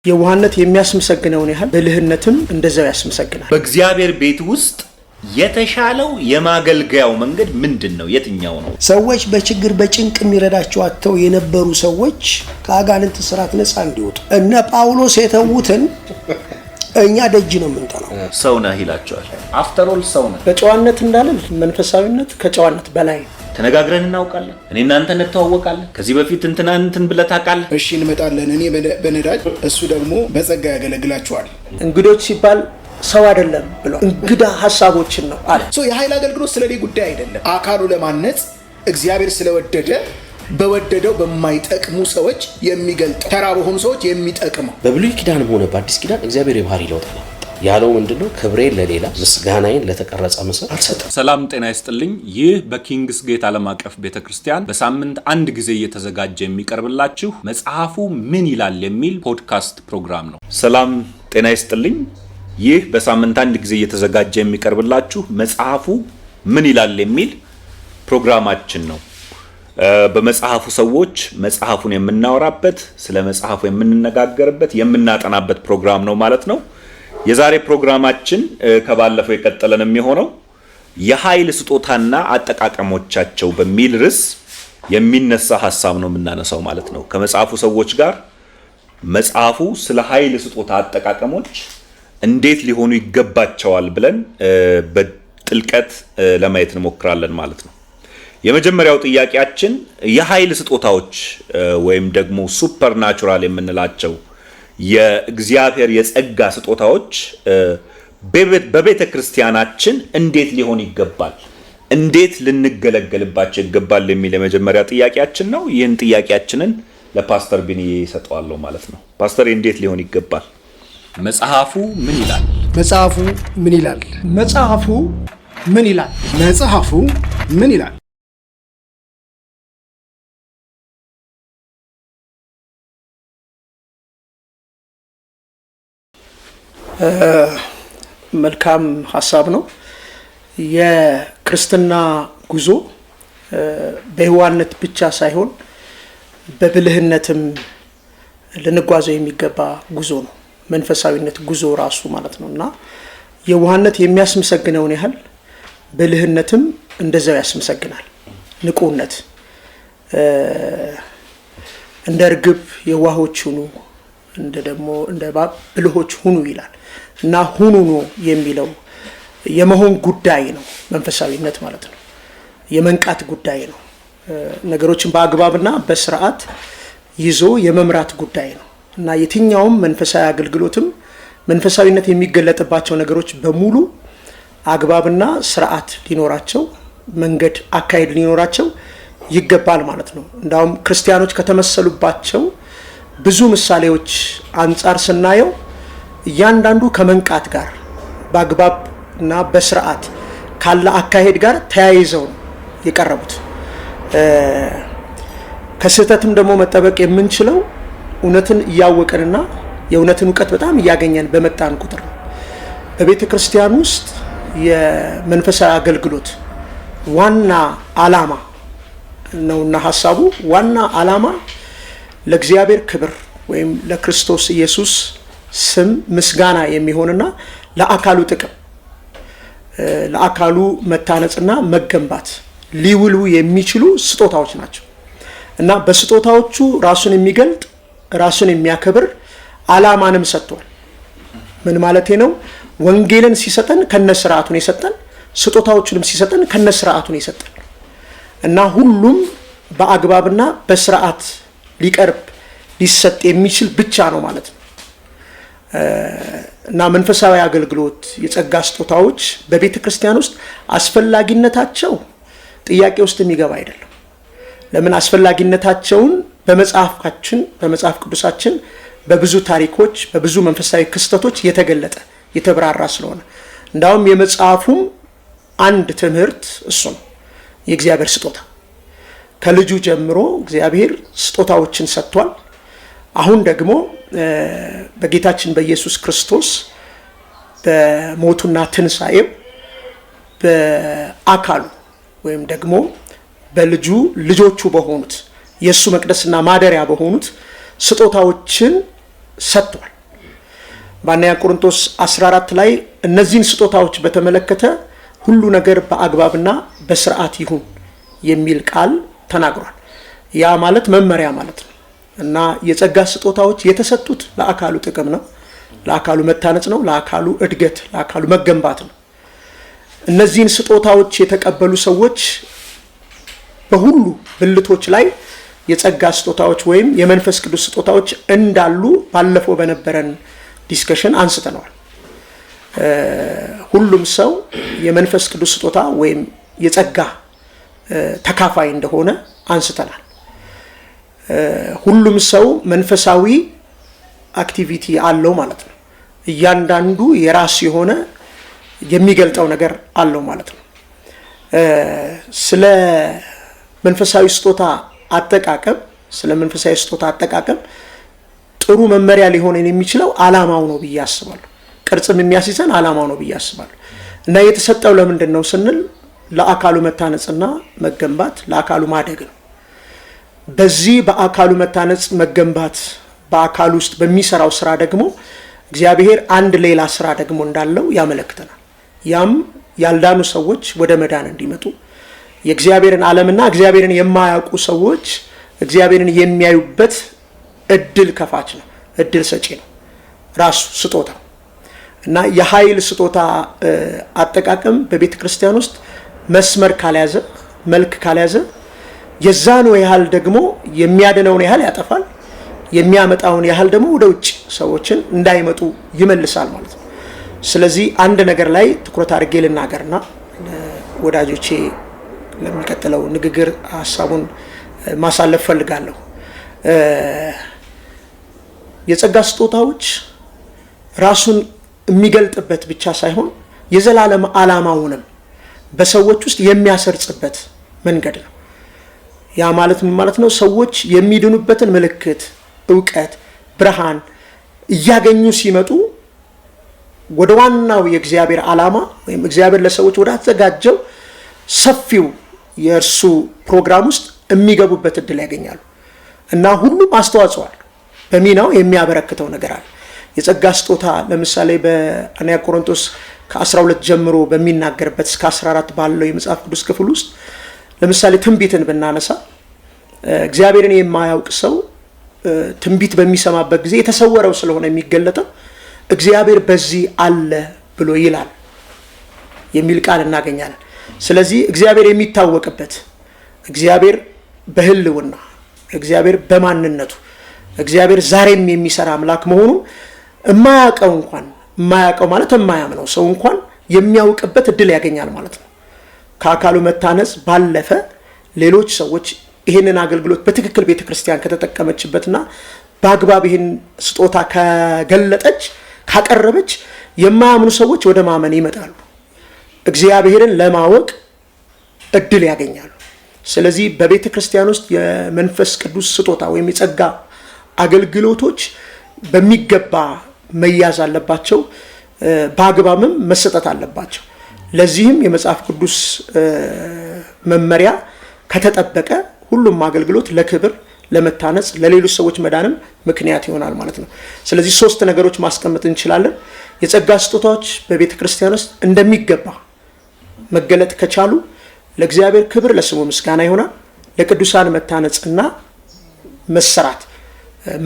የዋህነት የሚያስመሰግነውን ያህል ብልህነትም እንደዛው ያስመሰግናል። በእግዚአብሔር ቤት ውስጥ የተሻለው የማገልገያው መንገድ ምንድነው? የትኛው ነው? ሰዎች በችግር በጭንቅ የሚረዳቸው አጥተው የነበሩ ሰዎች ከአጋንንት ስራት ነፃ እንዲወጡ እነ ጳውሎስ የተዉትን እኛ ደጅ ነው የምንጠራው። ሰው ነህ ይላቸዋል። አፍተር ኦል ሰው ነህ። በጨዋነት እንዳለን መንፈሳዊነት ከጨዋነት በላይ ተነጋግረን እናውቃለን። እኔ እናንተ እንተዋወቃለን። ከዚህ በፊት እንትን ብለህ ታውቃለህ? እሺ እንመጣለን። እኔ በነዳጅ እሱ ደግሞ በጸጋ ያገለግላቸዋል። እንግዶች ሲባል ሰው አይደለም ብሎ እንግዳ ሐሳቦችን ነው አለ። የኃይል አገልግሎት ስለኔ ጉዳይ አይደለም። አካሉ ለማነጽ እግዚአብሔር ስለወደደ በወደደው በማይጠቅሙ ሰዎች የሚገልጥ ተራ በሆኑ ሰዎች የሚጠቅመው። በብሉይ ኪዳንም ሆነ በአዲስ ኪዳን እግዚአብሔር የባህሪ ለውጥ ነው ያለው። ምንድነው? ክብሬን ለሌላ ምስጋናዬን ለተቀረጸ ምስል አልሰጠም። ሰላም ጤና ይስጥልኝ። ይህ በኪንግስ ጌት ዓለም አቀፍ ቤተክርስቲያን በሳምንት አንድ ጊዜ እየተዘጋጀ የሚቀርብላችሁ መጽሐፉ ምን ይላል የሚል ፖድካስት ፕሮግራም ነው። ሰላም ጤና ይስጥልኝ። ይህ በሳምንት አንድ ጊዜ እየተዘጋጀ የሚቀርብላችሁ መጽሐፉ ምን ይላል የሚል ፕሮግራማችን ነው። በመጽሐፉ ሰዎች መጽሐፉን የምናወራበት፣ ስለ መጽሐፉ የምንነጋገርበት፣ የምናጠናበት ፕሮግራም ነው ማለት ነው። የዛሬ ፕሮግራማችን ከባለፈው የቀጠለን የሚሆነው የኃይል ስጦታና አጠቃቀሞቻቸው በሚል ርዕስ የሚነሳ ሐሳብ ነው የምናነሳው ማለት ነው። ከመጽሐፉ ሰዎች ጋር መጽሐፉ ስለ ኃይል ስጦታ አጠቃቀሞች እንዴት ሊሆኑ ይገባቸዋል ብለን በጥልቀት ለማየት እንሞክራለን ማለት ነው። የመጀመሪያው ጥያቄያችን የኃይል ስጦታዎች ወይም ደግሞ ሱፐርናቹራል የምንላቸው የእግዚአብሔር የጸጋ ስጦታዎች በቤተ ክርስቲያናችን እንዴት ሊሆን ይገባል፣ እንዴት ልንገለገልባቸው ይገባል የሚል የመጀመሪያ ጥያቄያችን ነው። ይህን ጥያቄያችንን ለፓስተር ቢኒ ሰጠዋለሁ ማለት ነው። ፓስተር እንዴት ሊሆን ይገባል? መጽሐፉ ምን ይላል? መጽሐፉ ምን ይላል? መጽሐፉ ምን ይላል? መጽሐፉ ምን ይላል? መልካም ሐሳብ ነው። የክርስትና ጉዞ በህዋነት ብቻ ሳይሆን በብልህነትም ልንጓዘው የሚገባ ጉዞ ነው። መንፈሳዊነት ጉዞ ራሱ ማለት ነውና የዋህነት የሚያስመሰግነውን ያህል ብልህነትም እንደዛው ያስመሰግናል። ንቁነት እንደ ርግብ የዋሆች ሁኑ እንደ እባብ ብልሆች ሁኑ ይላል እና ሁኑ ነው የሚለው የመሆን ጉዳይ ነው። መንፈሳዊነት ማለት ነው የመንቃት ጉዳይ ነው። ነገሮችን በአግባብና በስርዓት ይዞ የመምራት ጉዳይ ነው እና የትኛውም መንፈሳዊ አገልግሎትም መንፈሳዊነት የሚገለጥባቸው ነገሮች በሙሉ አግባብና ስርዓት ሊኖራቸው፣ መንገድ አካሄድ ሊኖራቸው ይገባል ማለት ነው። እንዳውም ክርስቲያኖች ከተመሰሉባቸው ብዙ ምሳሌዎች አንጻር ስናየው እያንዳንዱ ከመንቃት ጋር በአግባብ እና በስርዓት ካለ አካሄድ ጋር ተያይዘው የቀረቡት። ከስህተትም ደግሞ መጠበቅ የምንችለው እውነትን እያወቅንና የእውነትን እውቀት በጣም እያገኘን በመጣን ቁጥር ነው። በቤተ ክርስቲያን ውስጥ የመንፈሳዊ አገልግሎት ዋና ዓላማ ነውና ሐሳቡ ዋና ዓላማ ለእግዚአብሔር ክብር ወይም ለክርስቶስ ኢየሱስ ስም ምስጋና የሚሆንና ለአካሉ ጥቅም ለአካሉ መታነጽና መገንባት ሊውሉ የሚችሉ ስጦታዎች ናቸው እና በስጦታዎቹ ራሱን የሚገልጥ ራሱን የሚያከብር ዓላማንም ሰጥቷል። ምን ማለቴ ነው? ወንጌልን ሲሰጠን ከነስርዓቱን የሰጠን፣ ስጦታዎቹንም ሲሰጠን ከነስርዓቱን የሰጠን እና ሁሉም በአግባብና በስርዓት ሊቀርብ ሊሰጥ የሚችል ብቻ ነው ማለት ነው እና መንፈሳዊ አገልግሎት የጸጋ ስጦታዎች በቤተ ክርስቲያን ውስጥ አስፈላጊነታቸው ጥያቄ ውስጥ የሚገባ አይደለም። ለምን? አስፈላጊነታቸውን በመጽሐፍ ቅዱሳችን በብዙ ታሪኮች በብዙ መንፈሳዊ ክስተቶች የተገለጠ የተብራራ ስለሆነ እንዳውም የመጽሐፉም አንድ ትምህርት እሱ ነው፣ የእግዚአብሔር ስጦታ። ከልጁ ጀምሮ እግዚአብሔር ስጦታዎችን ሰጥቷል። አሁን ደግሞ በጌታችን በኢየሱስ ክርስቶስ በሞቱና ትንሣኤው በአካሉ ወይም ደግሞ በልጁ ልጆቹ በሆኑት የእሱ መቅደስና ማደሪያ በሆኑት ስጦታዎችን ሰጥቷል። በአንደኛ ቆሮንቶስ 14 ላይ እነዚህን ስጦታዎች በተመለከተ ሁሉ ነገር በአግባብና በስርዓት ይሁን የሚል ቃል ተናግሯል። ያ ማለት መመሪያ ማለት ነው እና የጸጋ ስጦታዎች የተሰጡት ለአካሉ ጥቅም ነው፣ ለአካሉ መታነጽ ነው፣ ለአካሉ እድገት፣ ለአካሉ መገንባት ነው። እነዚህን ስጦታዎች የተቀበሉ ሰዎች በሁሉ ብልቶች ላይ የጸጋ ስጦታዎች ወይም የመንፈስ ቅዱስ ስጦታዎች እንዳሉ ባለፈው በነበረን ዲስከሽን አንስተነዋል። ሁሉም ሰው የመንፈስ ቅዱስ ስጦታ ወይም የጸጋ ተካፋይ እንደሆነ አንስተናል። ሁሉም ሰው መንፈሳዊ አክቲቪቲ አለው ማለት ነው። እያንዳንዱ የራስ የሆነ የሚገልጠው ነገር አለው ማለት ነው። ስለ መንፈሳዊ ስጦታ አጠቃቀም ጥሩ መመሪያ ሊሆነን የሚችለው ዓላማው ነው ብዬ አስባለሁ። ቅርጽም የሚያስይዘን ዓላማው ነው ብዬ አስባለሁ። እና የተሰጠው ለምንድን ነው ስንል ለአካሉ መታነጽና መገንባት፣ ለአካሉ ማደግ ነው። በዚህ በአካሉ መታነጽ መገንባት በአካሉ ውስጥ በሚሰራው ስራ ደግሞ እግዚአብሔር አንድ ሌላ ስራ ደግሞ እንዳለው ያመለክተናል። ያም ያልዳኑ ሰዎች ወደ መዳን እንዲመጡ የእግዚአብሔርን ዓለምና እግዚአብሔርን የማያውቁ ሰዎች እግዚአብሔርን የሚያዩበት እድል ከፋች ነው፣ እድል ሰጪ ነው ራሱ ስጦታ። እና የኃይል ስጦታ አጠቃቀም በቤተ ክርስቲያን ውስጥ መስመር ካልያዘ፣ መልክ ካልያዘ የዛኑ ያህል ደግሞ የሚያድነውን ያህል ያጠፋል፣ የሚያመጣውን ያህል ደግሞ ወደ ውጭ ሰዎችን እንዳይመጡ ይመልሳል ማለት ነው። ስለዚህ አንድ ነገር ላይ ትኩረት አድርጌ ልናገርና ወዳጆቼ ለሚቀጥለው ንግግር ሀሳቡን ማሳለፍ ፈልጋለሁ። የጸጋ ስጦታዎች ራሱን የሚገልጥበት ብቻ ሳይሆን የዘላለም ዓላማውንም በሰዎች ውስጥ የሚያሰርጽበት መንገድ ነው። ያ ማለት ምን ማለት ነው? ሰዎች የሚድኑበትን ምልክት፣ እውቀት፣ ብርሃን እያገኙ ሲመጡ ወደ ዋናው የእግዚአብሔር ዓላማ ወይም እግዚአብሔር ለሰዎች ወደ አዘጋጀው ሰፊው የእርሱ ፕሮግራም ውስጥ የሚገቡበት እድል ያገኛሉ እና ሁሉም አስተዋጽኦ አለ፣ በሚናው የሚያበረክተው ነገር አለ። የጸጋ ስጦታ ለምሳሌ በአንደኛ ቆሮንቶስ ከ12 ጀምሮ በሚናገርበት እስከ 14 ባለው የመጽሐፍ ቅዱስ ክፍል ውስጥ ለምሳሌ ትንቢትን ብናነሳ እግዚአብሔርን የማያውቅ ሰው ትንቢት በሚሰማበት ጊዜ የተሰወረው ስለሆነ የሚገለጠው እግዚአብሔር በዚህ አለ ብሎ ይላል የሚል ቃል እናገኛለን። ስለዚህ እግዚአብሔር የሚታወቅበት፣ እግዚአብሔር በህልውና፣ እግዚአብሔር በማንነቱ፣ እግዚአብሔር ዛሬም የሚሰራ አምላክ መሆኑ የማያውቀው ማለት የማያምነው ሰው እንኳን የሚያውቅበት እድል ያገኛል ማለት ነው። ከአካሉ መታነጽ ባለፈ ሌሎች ሰዎች ይህንን አገልግሎት በትክክል ቤተ ክርስቲያን ከተጠቀመችበትና በአግባብ ይህን ስጦታ ከገለጠች ካቀረበች የማያምኑ ሰዎች ወደ ማመን ይመጣሉ፣ እግዚአብሔርን ለማወቅ እድል ያገኛሉ። ስለዚህ በቤተ ክርስቲያን ውስጥ የመንፈስ ቅዱስ ስጦታ ወይም የጸጋ አገልግሎቶች በሚገባ መያዝ አለባቸው፣ በአግባብም መሰጠት አለባቸው። ለዚህም የመጽሐፍ ቅዱስ መመሪያ ከተጠበቀ ሁሉም አገልግሎት ለክብር፣ ለመታነጽ፣ ለሌሎች ሰዎች መዳንም ምክንያት ይሆናል ማለት ነው። ስለዚህ 3 ነገሮች ማስቀመጥ እንችላለን። የጸጋ ስጦታዎች በቤተ ክርስቲያን ውስጥ እንደሚገባ መገለጥ ከቻሉ ለእግዚአብሔር ክብር፣ ለስሙ ምስጋና ይሆናል። ለቅዱሳን መታነጽና መሰራት፣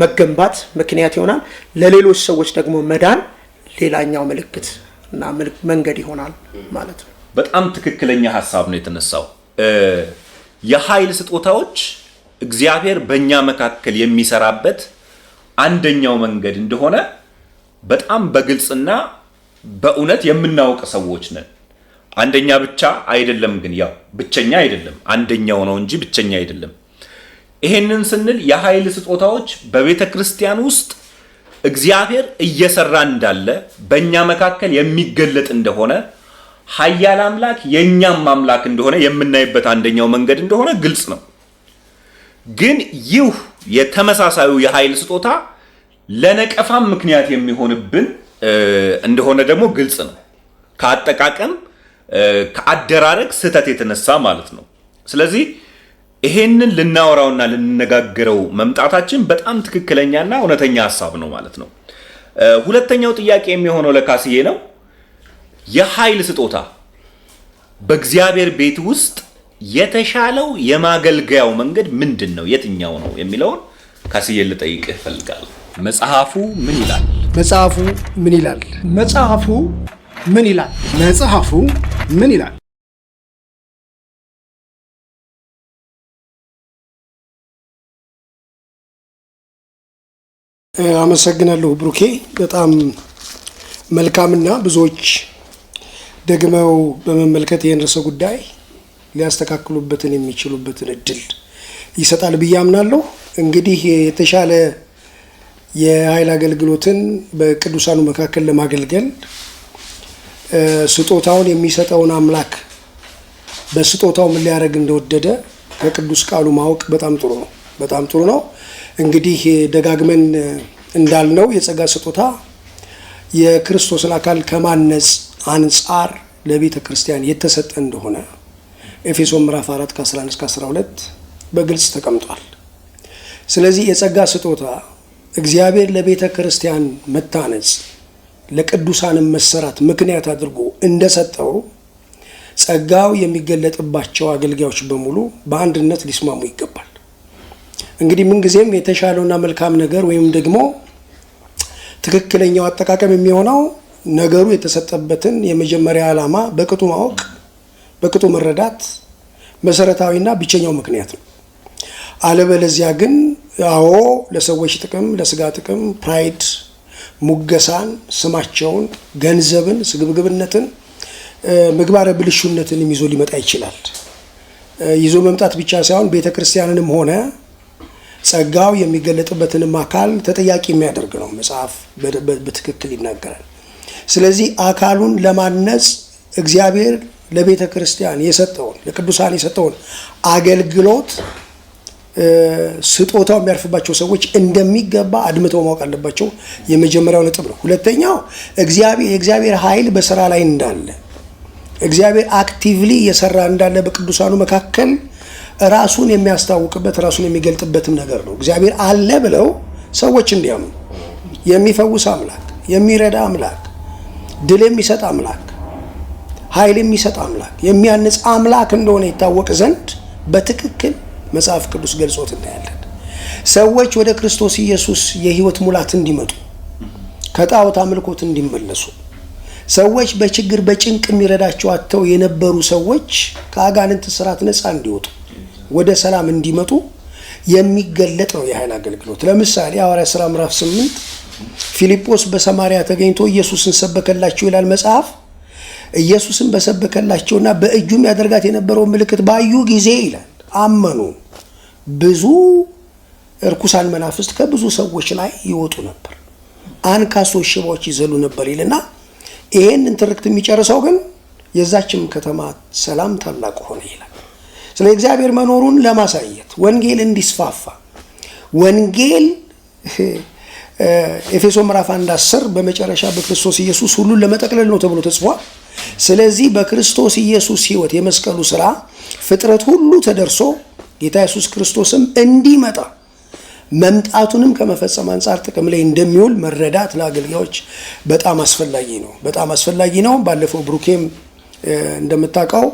መገንባት ምክንያት ይሆናል። ለሌሎች ሰዎች ደግሞ መዳን ሌላኛው ምልክት እና መንገድ ይሆናል ማለት ነው። በጣም ትክክለኛ ሐሳብ ነው የተነሳው። የኃይል ስጦታዎች እግዚአብሔር በእኛ መካከል የሚሰራበት አንደኛው መንገድ እንደሆነ በጣም በግልጽና በእውነት የምናውቅ ሰዎች ነን። አንደኛ ብቻ አይደለም፣ ግን ያው ብቸኛ አይደለም፣ አንደኛው ነው እንጂ ብቸኛ አይደለም። ይሄንን ስንል የኃይል ስጦታዎች በቤተ ክርስቲያን ውስጥ እግዚአብሔር እየሰራ እንዳለ በእኛ መካከል የሚገለጥ እንደሆነ ኃያል አምላክ የእኛም አምላክ እንደሆነ የምናይበት አንደኛው መንገድ እንደሆነ ግልጽ ነው። ግን ይህ የተመሳሳዩ የኃይል ስጦታ ለነቀፋም ምክንያት የሚሆንብን እንደሆነ ደግሞ ግልጽ ነው። ከአጠቃቀም ከአደራረግ ስህተት የተነሳ ማለት ነው። ስለዚህ ይሄንን ልናወራውና ልንነጋገረው መምጣታችን በጣም ትክክለኛና እውነተኛ ሐሳብ ነው ማለት ነው። ሁለተኛው ጥያቄ የሚሆነው ለካስዬ ነው። የኃይል ስጦታ በእግዚአብሔር ቤት ውስጥ የተሻለው የማገልገያው መንገድ ምንድን ነው? የትኛው ነው የሚለውን ካስዬ ልጠይቅህ እፈልጋለሁ። መጽሐፉ ምን ይላል? መጽሐፉ ምን ይላል? መጽሐፉ ምን ይላል? መጽሐፉ ምን ይላል? አመሰግናለሁ ብሩኬ። በጣም መልካምና ብዙዎች ደግመው በመመልከት ይህን ርዕሰ ጉዳይ ሊያስተካክሉበትን የሚችሉበትን እድል ይሰጣል ብዬ አምናለሁ። እንግዲህ የተሻለ የኃይል አገልግሎትን በቅዱሳኑ መካከል ለማገልገል ስጦታውን የሚሰጠውን አምላክ በስጦታው ምን ሊያደርግ እንደወደደ ከቅዱስ ቃሉ ማወቅ በጣም ጥሩ ነው። በጣም ጥሩ ነው። እንግዲህ ደጋግመን እንዳልነው የጸጋ ስጦታ የክርስቶስን አካል ከማነጽ አንጻር ለቤተ ክርስቲያን የተሰጠ እንደሆነ ኤፌሶን ምዕራፍ 4 ከ11 እስከ 12 በግልጽ ተቀምጧል። ስለዚህ የጸጋ ስጦታ እግዚአብሔር ለቤተ ክርስቲያን መታነጽ ለቅዱሳን መሰራት ምክንያት አድርጎ እንደሰጠው ጸጋው የሚገለጥባቸው አገልጋዮች በሙሉ በአንድነት ሊስማሙ ይገባል። እንግዲህ ምንጊዜም የተሻለውና መልካም ነገር ወይም ደግሞ ትክክለኛው አጠቃቀም የሚሆነው ነገሩ የተሰጠበትን የመጀመሪያ ዓላማ በቅጡ ማወቅ፣ በቅጡ መረዳት መሰረታዊና ብቸኛው ምክንያት ነው። አለበለዚያ ግን አዎ ለሰዎች ጥቅም፣ ለስጋ ጥቅም፣ ፕራይድ፣ ሙገሳን፣ ስማቸውን፣ ገንዘብን፣ ስግብግብነትን፣ ምግባረ ብልሹነትን ይዞ ሊመጣ ይችላል። ይዞ መምጣት ብቻ ሳይሆን ቤተ ክርስቲያንንም ሆነ ጸጋው የሚገለጥበትንም አካል ተጠያቂ የሚያደርግ ነው። መጽሐፍ በትክክል ይናገራል። ስለዚህ አካሉን ለማነጽ እግዚአብሔር ለቤተ ክርስቲያን የሰጠውን ለቅዱሳን የሰጠውን አገልግሎት ስጦታው የሚያርፍባቸው ሰዎች እንደሚገባ አድምተው ማወቅ አለባቸው። የመጀመሪያው ነጥብ ነው። ሁለተኛው የእግዚአብሔር ኃይል በስራ ላይ እንዳለ እግዚአብሔር አክቲቭሊ እየሰራ እንዳለ በቅዱሳኑ መካከል ራሱን የሚያስታውቅበት ራሱን የሚገልጥበትም ነገር ነው። እግዚአብሔር አለ ብለው ሰዎች እንዲያምኑ የሚፈውስ አምላክ፣ የሚረዳ አምላክ፣ ድል የሚሰጥ አምላክ፣ ኃይል የሚሰጥ አምላክ፣ የሚያንጽ አምላክ እንደሆነ ይታወቅ ዘንድ በትክክል መጽሐፍ ቅዱስ ገልጾት እናያለን። ሰዎች ወደ ክርስቶስ ኢየሱስ የህይወት ሙላት እንዲመጡ፣ ከጣዖት አምልኮት እንዲመለሱ፣ ሰዎች በችግር በጭንቅ የሚረዳቸው አጥተው የነበሩ ሰዎች ከአጋንንት ስራት ነፃ እንዲወጡ፣ ወደ ሰላም እንዲመጡ የሚገለጥ ነው የኃይል አገልግሎት። ለምሳሌ ሐዋርያት ሥራ ምዕራፍ 8 ፊልጶስ በሰማርያ ተገኝቶ ኢየሱስን ሰበከላቸው ይላል መጽሐፍ። ኢየሱስን በሰበከላቸውና በእጁም ያደርጋት የነበረው ምልክት ባዩ ጊዜ ይላል አመኑ። ብዙ እርኩሳን መናፍስት ከብዙ ሰዎች ላይ ይወጡ ነበር፣ አንካሶች ሽባዎች ይዘሉ ነበር ይልና ይሄንን ትርክት የሚጨርሰው ግን የዛችም ከተማ ሰላም ታላቅ ሆነ ይላል። ስለ እግዚአብሔር መኖሩን ለማሳየት ወንጌል እንዲስፋፋ ወንጌል ኤፌሶን ምዕራፍ 1:10 በመጨረሻ በክርስቶስ ኢየሱስ ሁሉን ለመጠቅለል ነው ተብሎ ተጽፏል። ስለዚህ በክርስቶስ ኢየሱስ ሕይወት የመስቀሉ ስራ ፍጥረት ሁሉ ተደርሶ ጌታ ኢየሱስ ክርስቶስም እንዲመጣ መምጣቱንም ከመፈጸም አንጻር ጥቅም ላይ እንደሚውል መረዳት ለአገልጋዮች በጣም አስፈላጊ ነው። በጣም አስፈላጊ ነው። ባለፈው ብሩኬም እንደምታውቀው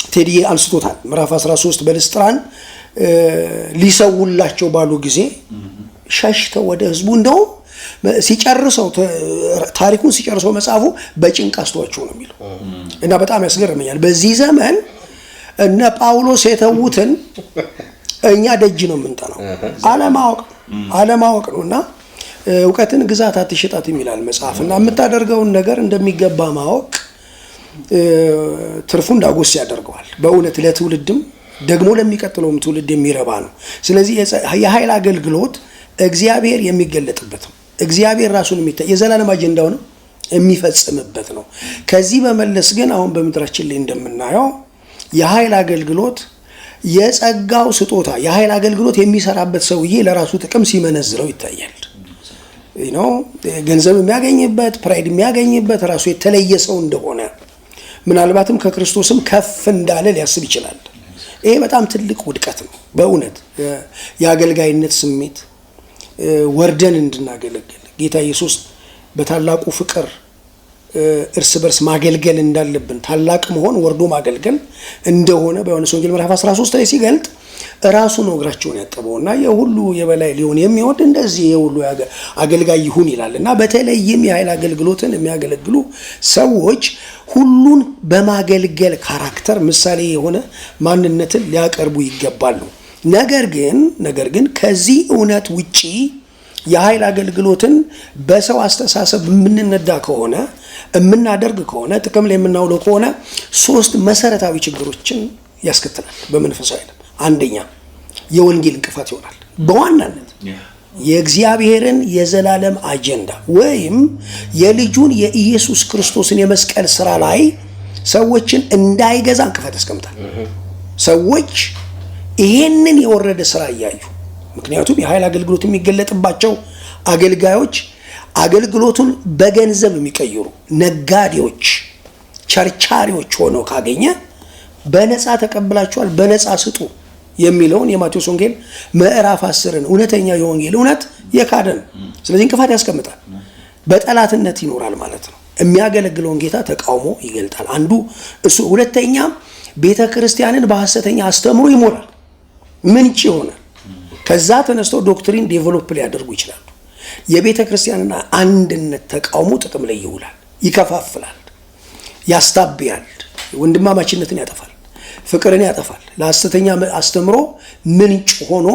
ቴዲ አንስቶታል። ምዕራፍ 13 በልስጥራን ሊሰውላቸው ባሉ ጊዜ ሸሽተው ወደ ህዝቡ እንደው ሲጨርሰው ታሪኩን ሲጨርሰው መጽሐፉ በጭንቅ አስተዋቸው ነው የሚለው እና በጣም ያስገርመኛል። በዚህ ዘመን እነ ጳውሎስ የተዉትን እኛ ደጅ ነው የምንጠናው። አለማወቅ ነው እና እውቀትን ግዛት አትሽጣት የሚላል መጽሐፍ እና የምታደርገውን ነገር እንደሚገባ ማወቅ ትርፉ እንዳጎስ ያደርገዋል። በእውነት ለትውልድም ደግሞ ለሚቀጥለውም ትውልድ የሚረባ ነው። ስለዚህ የኃይል አገልግሎት እግዚአብሔር የሚገለጥበት ነው። እግዚአብሔር ራሱን የዘላለም አጀንዳውን የሚፈጽምበት ነው። ከዚህ በመለስ ግን አሁን በምድራችን ላይ እንደምናየው የኃይል አገልግሎት የጸጋው ስጦታ የኃይል አገልግሎት የሚሰራበት ሰውዬ ለራሱ ጥቅም ሲመነዝረው ይታያል። ገንዘብ የሚያገኝበት፣ ፕራይድ የሚያገኝበት ራሱ የተለየ ሰው እንደሆነ ምናልባትም ከክርስቶስም ከፍ እንዳለ ሊያስብ ይችላል። ይሄ በጣም ትልቅ ውድቀት ነው። በእውነት የአገልጋይነት ስሜት ወርደን እንድናገለግል ጌታ ኢየሱስ በታላቁ ፍቅር እርስ በርስ ማገልገል እንዳለብን ታላቅ መሆን ወርዶ ማገልገል እንደሆነ በዮሐንስ ወንጌል ምዕራፍ 13 ላይ ሲገልጥ ራሱ ነው እግራቸውን ያጠበውና የሁሉ የበላይ ሊሆን የሚወድ እንደዚህ የሁሉ አገልጋይ ይሁን ይላልና በተለይም የኃይል አገልግሎትን የሚያገለግሉ ሰዎች ሁሉን በማገልገል ካራክተር ምሳሌ የሆነ ማንነትን ሊያቀርቡ ይገባሉ። ነገር ግን ከዚህ እውነት ውጪ የኃይል አገልግሎትን በሰው አስተሳሰብ የምንነዳ ከሆነ የምናደርግ ከሆነ ጥቅም ላይ የምናውለው ከሆነ 3 መሰረታዊ ችግሮችን ያስከትላል በመንፈሳዊ ዓለም። አንደኛ የወንጌል እንቅፋት ይሆናል። በዋናነት የእግዚአብሔርን የዘላለም አጀንዳ ወይም የልጁን የኢየሱስ ክርስቶስን የመስቀል ስራ ላይ ሰዎችን እንዳይገዛ እንቅፋት ያስቀምጣል። ሰዎች ይሄንን የወረደ ስራ እያዩ ምክንያቱም የኃይል አገልግሎት የሚገለጥባቸው አገልጋዮች አገልግሎቱን በገንዘብ የሚቀይሩ ነጋዴዎች፣ ቸርቻሪዎች ሆነው ካገኘ በነፃ ተቀብላችኋል በነፃ ስጡ የሚለውን የማቴዎስ ወንጌል ምዕራፍ 10ን እውነተኛ የወንጌል እውነት የካደ ነው። ስለዚህ እንቅፋት ያስቀምጣል፣ በጠላትነት ይኖራል ማለት ነው። የሚያገለግለውን ጌታ ተቃውሞ ይገልጣል። አንዱ እሱ። ሁለተኛ ቤተ ክርስቲያንን በሐሰተኛ አስተምሮ ይሞላል፣ ምንጭ ይሆናል። ከዛ ተነስተው ዶክትሪን ዴቨሎፕ ሊያደርጉ ይችላሉ። የቤተ ክርስቲያንና አንድነት ተቃውሞ ጥቅም ላይ ይውላል፣ ይከፋፍላል፣ ያስታብያል፣ ወንድማማችነትን ያጠፋል፣ ፍቅርን ያጠፋል። ለሐሰተኛ አስተምሮ ምንጭ ሆኖ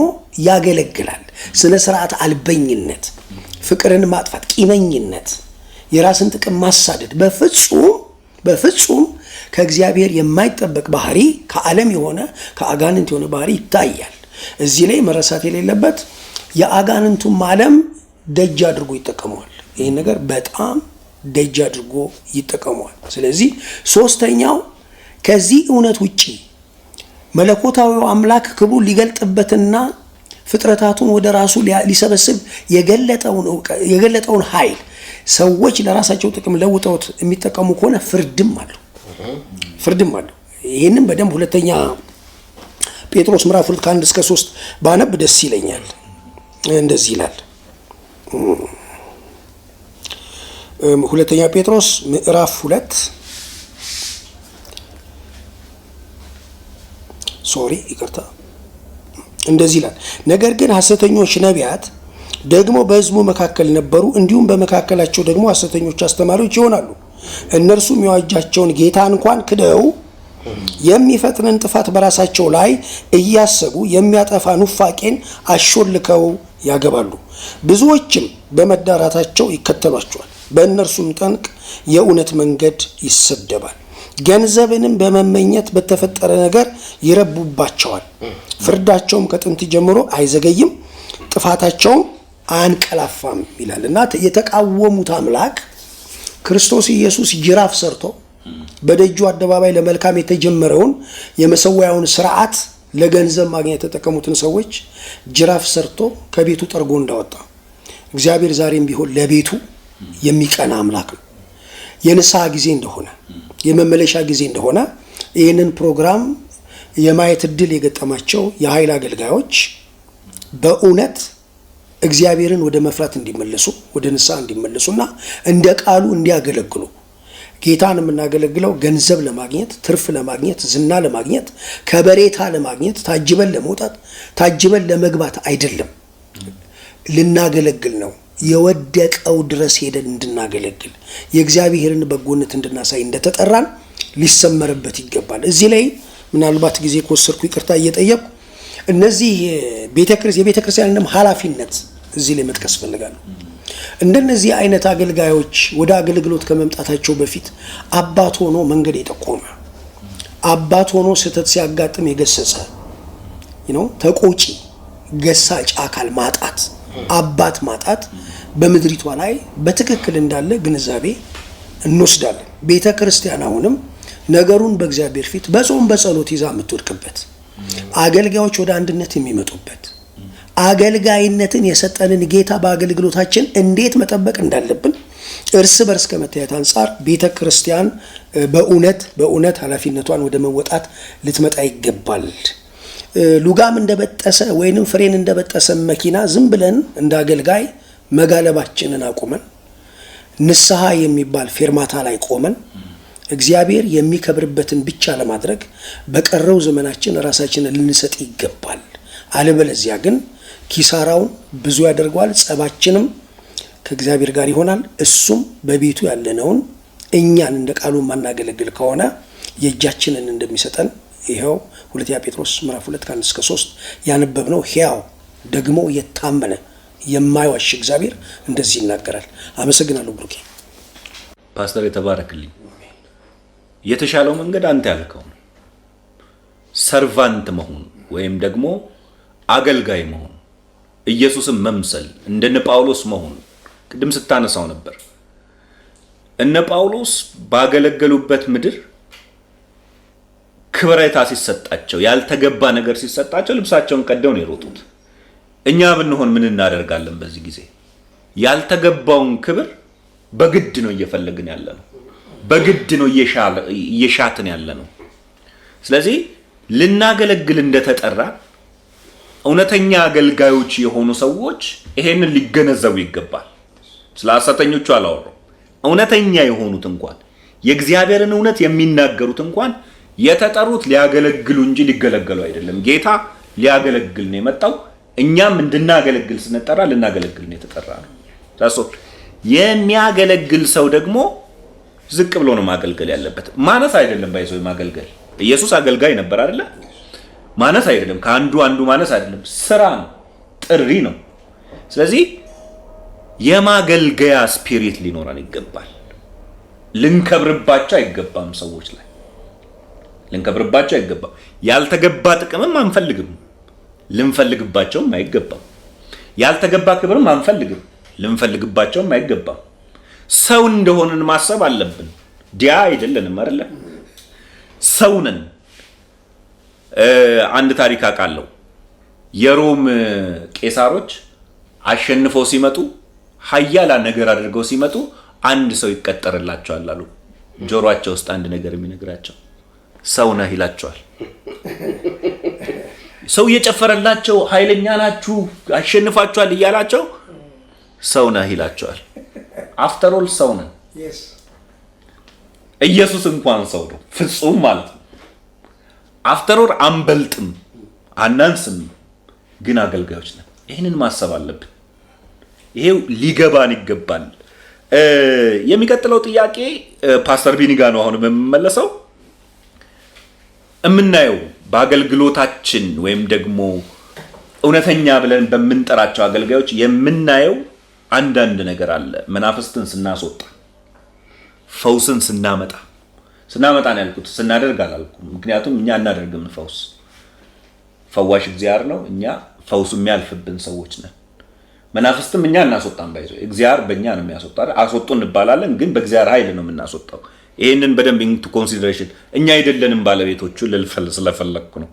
ያገለግላል። ስነ ስርዓት አልበኝነት፣ ፍቅርን ማጥፋት፣ ቂመኝነት፣ የራስን ጥቅም ማሳደድ በፍጹም ከእግዚአብሔር የማይጠበቅ ባህሪ ከዓለም የሆነ ከአጋንንት የሆነ ባህሪ ይታያል። እዚህ ላይ መረሳት የሌለበት የአጋንንቱም ዓለም ደጅ አድርጎ ይጠቀመዋል። ይህን ነገር በጣም ደጅ አድርጎ ይጠቀመዋል። ስለዚህ ሶስተኛው ከዚህ እውነት ውጪ መለኮታዊው አምላክ ክብሩን ሊገልጥበትና ፍጥረታቱን ወደ ራሱ ሊሰበስብ የገለጠውን ኃይል ሰዎች ለራሳቸው ጥቅም ለውጠውት የሚጠቀሙ ከሆነ ፍርድም አለው። ይህንም በደንብ ሁለተኛ ጴጥሮስ ምዕራፍ 2 ከ1 እስከ 3 ባነብ ደስ ይለኛል። እንደዚህ ይላል። ሁለተኛ ጴጥሮስ ምዕራፍ 2 እንደዚህ ይላል። ነገር ግን ሐሰተኞች ነቢያት ደግሞ በሕዝቡ መካከል ነበሩ፣ እንዲሁም በመካከላቸው ደግሞ ሐሰተኞች አስተማሪዎች ይሆናሉ። እነርሱም የዋጃቸውን ጌታ እንኳን ክደው የሚፈጥንን ጥፋት በራሳቸው ላይ እያሰቡ የሚያጠፋ ኑፋቄን አሾልከው ያገባሉ። ብዙዎችም በመዳራታቸው ይከተሏቸዋል። በእነርሱም ጠንቅ የእውነት መንገድ ይሰደባል። ገንዘብንም በመመኘት በተፈጠረ ነገር ይረቡባቸዋል። ፍርዳቸውም ከጥንት ጀምሮ አይዘገይም፣ ጥፋታቸውም አያንቀላፋም ይላል እና የተቃወሙት አምላክ ክርስቶስ ኢየሱስ ጅራፍ ሰርቶ በደጁ አደባባይ ለመልካም የተጀመረውን የመሰዊያውን ስርዓት ለገንዘብ ማግኘት የተጠቀሙትን ሰዎች ጅራፍ ሰርቶ ከቤቱ ጠርጎ እንዳወጣ እግዚአብሔር ዛሬም ቢሆን ለቤቱ የሚቀና አምላክ ነው። የንስሐ ጊዜ እንደሆነ የመመለሻ ጊዜ እንደሆነ ይህንን ፕሮግራም የማየት እድል የገጠማቸው የኃይል አገልጋዮች በእውነት እግዚአብሔርን ወደ መፍራት እንዲመለሱ ወደ ንስሐ እንዲመለሱና እንደ ቃሉ እንዲያገለግሉ። ጌታን የምናገለግለው ገንዘብ ለማግኘት፣ ትርፍ ለማግኘት፣ ዝና ለማግኘት፣ ከበሬታ ለማግኘት፣ ታጅበን ለመውጣት፣ ታጅበን ለመግባት አይደለም። ልናገለግል ነው። የወደቀው ድረስ ሄደን እንድናገለግል የእግዚአብሔርን በጎነት እንድናሳይ እንደተጠራን ሊሰመርበት ይገባል። እዚህ ላይ ምናልባት ጊዜ ከወሰድኩ ይቅርታ እየጠየቁ እነዚህ የቤተ ክርስቲያንንም ኃላፊነት እዚህ ላይ መጥቀስ ፈልጋለሁ። እንደነዚህ አይነት አገልጋዮች ወደ አገልግሎት ከመምጣታቸው በፊት አባት ሆኖ መንገድ የጠቆመ፣ አባት ሆኖ ስህተት ሲያጋጥም የገሰጸ ተቆጪ ገሳጭ አካል ማጣት፣ አባት ማጣት በምድሪቷ ላይ በትክክል እንዳለ ግንዛቤ እንወስዳለን። ቤተ ክርስቲያን አሁንም ነገሩን በእግዚአብሔር ፊት በጾም በጸሎት ይዛ የምትወድቅበት፣ አገልጋዮች ወደ አንድነት የሚመጡበት፣ አገልጋይነትን የሰጠንን ጌታ በአገልግሎታችን እንዴት መጠበቅ እንዳለብን እርስ በርስ ከመታየት አንጻር ቤተ ክርስቲያን በእውነት ኃላፊነቷን ወደ መወጣት ልትመጣ ይገባል። ሉጋም እንደበጠሰ ወይንም ፍሬን እንደበጠሰ መኪና ዝም ብለን እንደ አገልጋይ መጋለባችንን አቁመን ንስሐ የሚባል ፌርማታ ላይ ቆመን እግዚአብሔር የሚከብርበትን ብቻ ለማድረግ በቀረው ዘመናችን ራሳችንን ልንሰጥ ይገባል። አለበለዚያ ግን ኪሳራውን ብዙ ያደርገዋል። ጸባችንም ከእግዚአብሔር ጋር ይሆናል። እሱም በቤቱ ያለነውን እኛን እንደ ቃሉ ማናገለግል ከሆነ የእጃችንን እንደሚሰጠን ይሄው ሁለተኛ ጴጥሮስ ምዕራፍ 2:1-3 ያነበብነው ሕያው ደግሞ የታመነ የማይዋሽ እግዚአብሔር እንደዚህ ይናገራል። አመሰግናለሁ ብሩኬ። ፓስተር የተባረክልኝ። የተሻለው መንገድ አንተ ያልከው ነው። ሰርቫንት መሆን ወይም ደግሞ አገልጋይ መሆን፣ ኢየሱስን መምሰል፣ እንደነ ጳውሎስ መሆን። ቅድም ስታነሳው ነበር እነ ጳውሎስ ባገለገሉበት ምድር ክብረታ ሲሰጣቸው፣ ያልተገባ ነገር ሲሰጣቸው ልብሳቸውን ቀደው ነው የሮጡት። እኛ ብንሆን ምን እናደርጋለን? በዚህ ጊዜ ያልተገባውን ክብር በግድ ነው እየፈለግን ያለ ነው። በግድ ነው እየሻትን ያለ ነው። ስለዚህ ልናገለግል እንደተጠራ እውነተኛ አገልጋዮች የሆኑ ሰዎች ይሄንን ሊገነዘቡ ይገባል። ስለ ሐሰተኞቹ አላወራም። እውነተኛ የሆኑት እንኳን የእግዚአብሔርን እውነት የሚናገሩት እንኳን የተጠሩት ሊያገለግሉ እንጂ ሊገለገሉ አይደለም። ጌታ ሊያገለግል ነው የመጣው። እኛም እንድናገለግል ስንጠራ ልናገለግል ነው የተጠራ ነው። ታሶ የሚያገለግል ሰው ደግሞ ዝቅ ብሎ ነው ማገልገል ያለበት። ማነስ አይደለም። ባይሰው ማገልገል ኢየሱስ አገልጋይ ነበር አይደለ? ማነስ አይደለም። ከአንዱ ማነስ አይደለም። ስራ ነው፣ ጥሪ ነው። ስለዚህ የማገልገያ ስፒሪት ሊኖረን ይገባል። ልንከብርባቸው አይገባም። ሰዎች ላይ ልንከብርባቸው አይገባም። ያልተገባ ጥቅምም አንፈልግም፣ ልንፈልግባቸውም አይገባም። ያልተገባ ክብርም አንፈልግም፣ ልንፈልግባቸውም አይገባም። ሰው እንደሆንን ማሰብ አለብን። ዲያ አይደለንም አይደለ? ሰው ነን። አንድ ታሪክ አውቃለሁ። የሮም ቄሳሮች አሸንፈው ሲመጡ ሀያላ ነገር አድርገው ሲመጡ አንድ ሰው ይቀጠርላቸዋል አሉ። ጆሮአቸው ውስጥ አንድ ነገር የሚነግራቸው ሰው ነህ ይላቸዋል። ሰው እየጨፈረላቸው ኃይለኛ ናችሁ አሸንፋችኋል እያላቸው ሰው ነህ ይላቸዋል። አፍተር ኦል ሰው ነን። ኢየሱስ እንኳን ሰው ነው፣ ፍጹም ማለት ነው። አፍተር ኦል አንበልጥም፣ አናንስም፣ ግን አገልጋዮች ነን። ይህንን ማሰብ አለብን። ይሄው ሊገባን ይገባል። የሚቀጥለው ጥያቄ ፓስተር ቢኒጋ ነው አሁን የምመለሰው። የምናየው በአገልግሎታችን ወይም ደግሞ እውነተኛ ብለን በምንጠራቸው አገልጋዮች የምናየው አንዳንድ ነገር አለ። መናፍስትን ስናስወጣ፣ ፈውስን ስናመጣ ነው ያልኩት፣ ስናደርግ አላልኩም። ምክንያቱም እኛ እናደርግም። ፈዋሽ እግዚአብሔር ነው። እኛ ፈውሱ የሚያልፍብን ሰዎች ነን። መናፍስትም እኛ እናስወጣም። ባይዘው እግዚአብሔር በእኛ ነው የሚያስወጣው። አስወጡ እንባላለን፣ ግን በእግዚአብሔር ኃይል ነው የምናስወጣው። ይሄንን በደንብ ኢንቱ ኮንሲደሬሽን እኛ አይደለንም ባለቤቶቹ ልልፈል ስለፈለኩ ነው።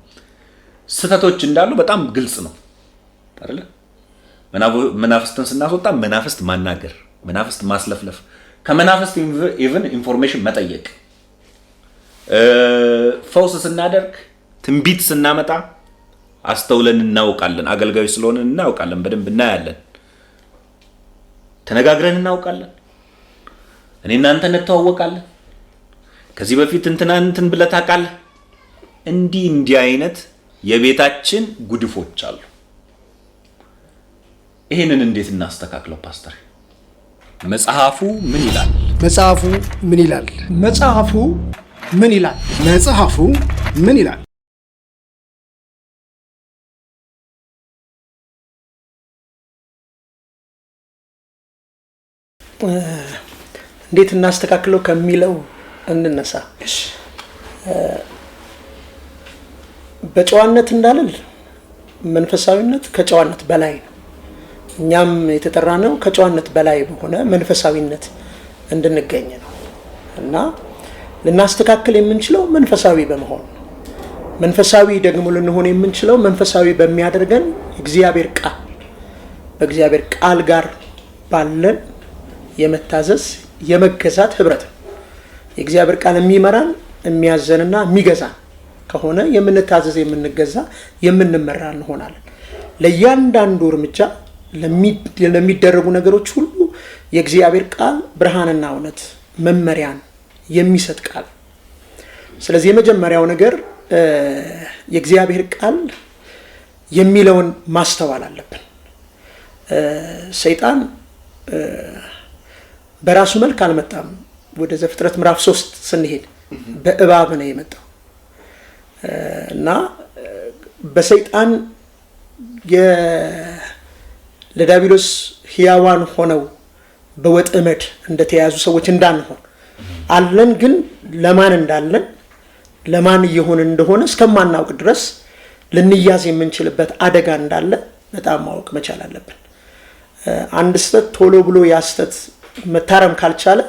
ስህተቶች እንዳሉ በጣም ግልጽ ነው አይደለ? መናፍስትን ስናስወጣ መናፍስት ማናገር፣ መናፍስት ማስለፍለፍ፣ ከመናፍስት ኢቭን ኢንፎርሜሽን መጠየቅ፣ ፈውስ ስናደርግ፣ ትንቢት ስናመጣ አስተውለን እናውቃለን። አገልጋዮች ስለሆነ እናውቃለን፣ በደንብ እናያለን፣ ተነጋግረን እናውቃለን። እኔ እናንተ እንተዋወቃለን። ከዚህ በፊት እንትን ብለህ ታውቃለህ። እንዲህ አይነት የቤታችን ጉድፎች አሉ። ይሄንን እንዴት እናስተካክለው ፓስተር? መጽሐፉ ምን ይላል? መጽሐፉ ምን ይላል? መጽሐፉ ምን ይላል? መጽሐፉ ምን ይላል? እንዴት እናስተካክለው ከሚለው እንነሳ። በጨዋነት እንዳልል መንፈሳዊነት ከጨዋነት በላይ ነው። እኛም የተጠራነው ከጨዋነት በላይ በሆነ መንፈሳዊነት እንድንገኝ ነው እና ልናስተካክል የምንችለው መንፈሳዊ በመሆን ነው። መንፈሳዊ ደግሞ ልንሆን የምንችለው መንፈሳዊ በሚያደርገን እግዚአብሔር ቃል፣ በእግዚአብሔር ቃል ጋር ባለን የመታዘዝ የመገዛት ህብረት ነው። የእግዚአብሔር ቃል የሚመራን የሚያዘንና የሚገዛን ከሆነ የምንታዘዝ፣ የምንገዛ፣ የምንመራ እንሆናለን። ለእያንዳንዱ እርምጃ ለሚደረጉ ነገሮች ሁሉ የእግዚአብሔር ቃል ብርሃንና እውነት መመሪያን የሚሰጥ ቃል። ስለዚህ የመጀመሪያው ነገር የእግዚአብሔር ቃል የሚለውን ማስተዋል አለብን። ሰይጣን በራሱ መልክ አልመጣም። ወደ ዘፍጥረት ምዕራፍ 3 ስንሄድ በእባብ ነው የመጣው እና በሰይጣን ለዲያብሎስ ሕያዋን ሆነው በወጥመድ እንደተያዙ ሰዎች እንዳንሆን አለን። ግን ለማን እንዳለን ለማን እየሆንን እንደሆነ እስከማናውቅ ድረስ ልንያዝ የምንችልበት አደጋ እንዳለ በጣም ማወቅ መቻል አለብን። አንድ ስህተት ቶሎ ብሎ ያ ስህተት መታረም ካልቻለ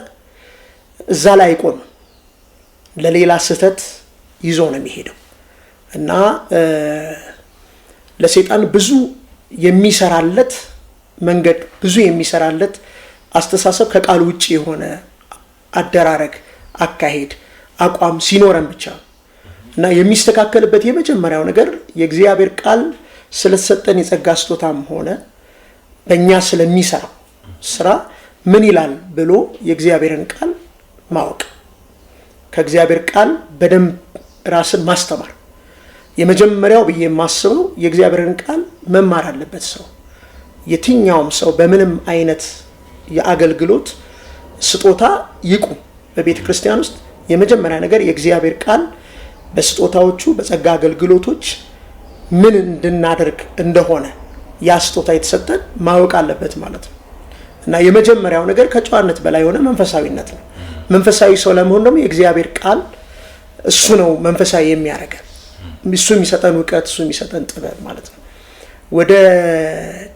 እዛ ላይ አይቆምም፣ ለሌላ ስህተት ይዞ ነው የሚሄደው እና ለሰይጣን ብዙ የሚሰራለት መንገድ፣ ብዙ የሚሰራለት አስተሳሰብ ከቃሉ ውጭ የሆነ አደራረግ፣ አካሄድ፣ አቋም ሲኖረን ብቻ እና የሚስተካከልበት የመጀመሪያው ነገር የእግዚአብሔር ቃል ስለተሰጠን የጸጋ ስጦታም ሆነ በእኛ ስለሚሰራው ስራ ምን ይላል ብሎ የእግዚአብሔርን ቃል ማወቅ፣ ከእግዚአብሔር ቃል በደንብ ራስን ማስተማር። የመጀመሪያው ብዬ የማስበው የእግዚአብሔርን ቃል መማር አለበት ሰው። የትኛውም ሰው በምንም አይነት የአገልግሎት ስጦታ ይቁም በቤተ ክርስቲያን ውስጥ የመጀመሪያ ነገር የእግዚአብሔር ቃል በስጦታዎቹ በጸጋ አገልግሎቶች ምን እንድናደርግ እንደሆነ ያ ስጦታ የተሰጠን ማወቅ አለበት ማለት ነው እና የመጀመሪያው ነገር ከጨዋነት በላይ የሆነ መንፈሳዊነት ነው። መንፈሳዊ ሰው ለመሆን ደግሞ የእግዚአብሔር ቃል እሱ ነው መንፈሳዊ የሚያደርገን። እሱ የሚሰጠን እውቀት፣ እሱ የሚሰጠን ጥበብ ማለት ነው። ወደ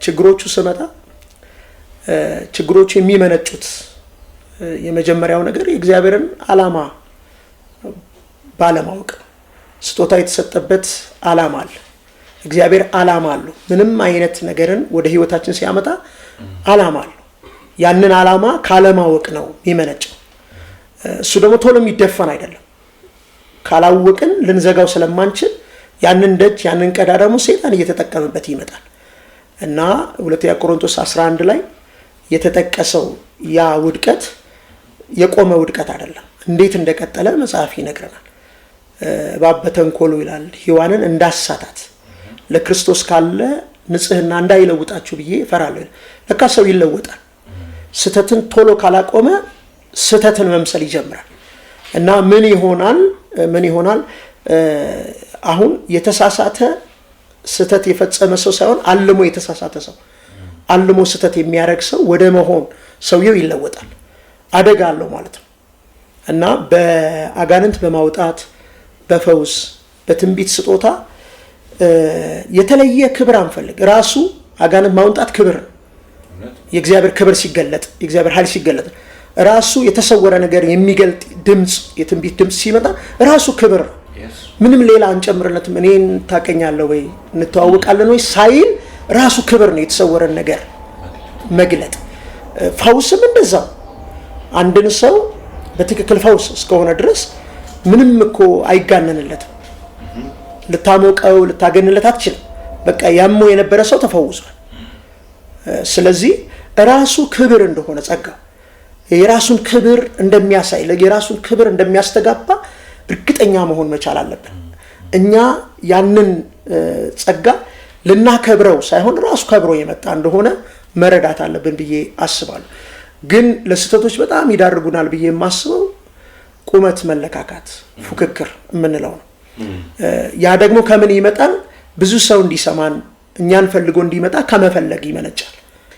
ችግሮቹ ስመጣ ችግሮቹ የሚመነጩት የመጀመሪያው ነገር የእግዚአብሔርን ዓላማ ባለማወቅ ነው። ስጦታ የተሰጠበት ዓላማ አለ። እግዚአብሔር ዓላማ አለው። ምንም አይነት ነገርን ወደ ህይወታችን ሲያመጣ ዓላማ አለው። ያንን ዓላማ ካለማወቅ ነው የሚመነጨው። እሱ ደግሞ ቶሎ የሚደፈን አይደለም። ካላወቅን ልንዘጋው ስለማንችል ያንን ደጅ፣ ያንን ቀዳዳ ደግሞ ሰይጣን እየተጠቀመበት ይመጣል እና ሁለተኛ ቆሮንቶስ 11 ላይ የተጠቀሰው ያ ውድቀት የቆመ ውድቀት አይደለም። እንዴት እንደቀጠለ መጽሐፍ ይነግረናል። እባብ በተንኮሉ ይላል ሔዋንን እንዳሳታት ለክርስቶስ ካለ ንጽህና እንዳይለውጣችሁ ብዬ እፈራለሁ። ለካ ሰው ይለወጣል። ስተትን ቶሎ ካላቆመ ስተትን መምሰል ይጀምራል እና ምን ይሆናል አሁን የተሳሳተ ስተት የፈጸመ ሰው ሳይሆን አልሞ የተሳሳተ ሰው፣ አልሞ ስተት የሚያደርግ ሰው ወደ መሆን ሰውየው ይለወጣል። አደጋ አለው ማለት ነው እና በአጋንንት በማውጣት በፈውስ በትንቢት ስጦታ የተለየ ክብር አንፈልግ። ራሱ አጋንንት ማውጣት ክብር ነው። የእግዚአብሔር ክብር ሲገለጥ፣ የእግዚአብሔር ኃይል ሲገለጥ ራሱ የተሰወረ ነገር የሚገልጥ ድምፅ፣ የትንቢት ድምፅ ሲመጣ ራሱ ክብር ነው። ምንም ሌላ አንጨምርለትም። እኔን ታቀኛለህ ወይ እንተዋወቃለን ወይ ሳይል ራሱ ክብር ነው የተሰወረን ነገር መግለጥ። ፈውስም እንደዛው አንድን ሰው በትክክል ፈውስ እስከሆነ ድረስ ምንም እኮ አይጋነንለትም። ልታሞቀው ልታገንለት አትችልም። በቃ ያሞ የነበረ ሰው ተፈውሷል። ስለዚህ ራሱ ክብር እንደሆነ ጸጋው የራሱን ክብር እንደሚያሳይ የራሱን ክብር እንደሚያስተጋባ እርግጠኛ መሆን መቻል አለብን። እኛ ያንን ጸጋ ልናከብረው ሳይሆን ራሱ ከብሮ የመጣ እንደሆነ መረዳት አለብን ብዬ አስባለሁ። ግን ለስህተቶች በጣም ይዳርጉናል ብዬ የማስበው ቁመት መለካካት፣ ፉክክር የምንለው ነው። ያ ደግሞ ከምን ይመጣል? ብዙ ሰው እንዲሰማን እኛን ፈልጎ እንዲመጣ ከመፈለግ ይመነጫል።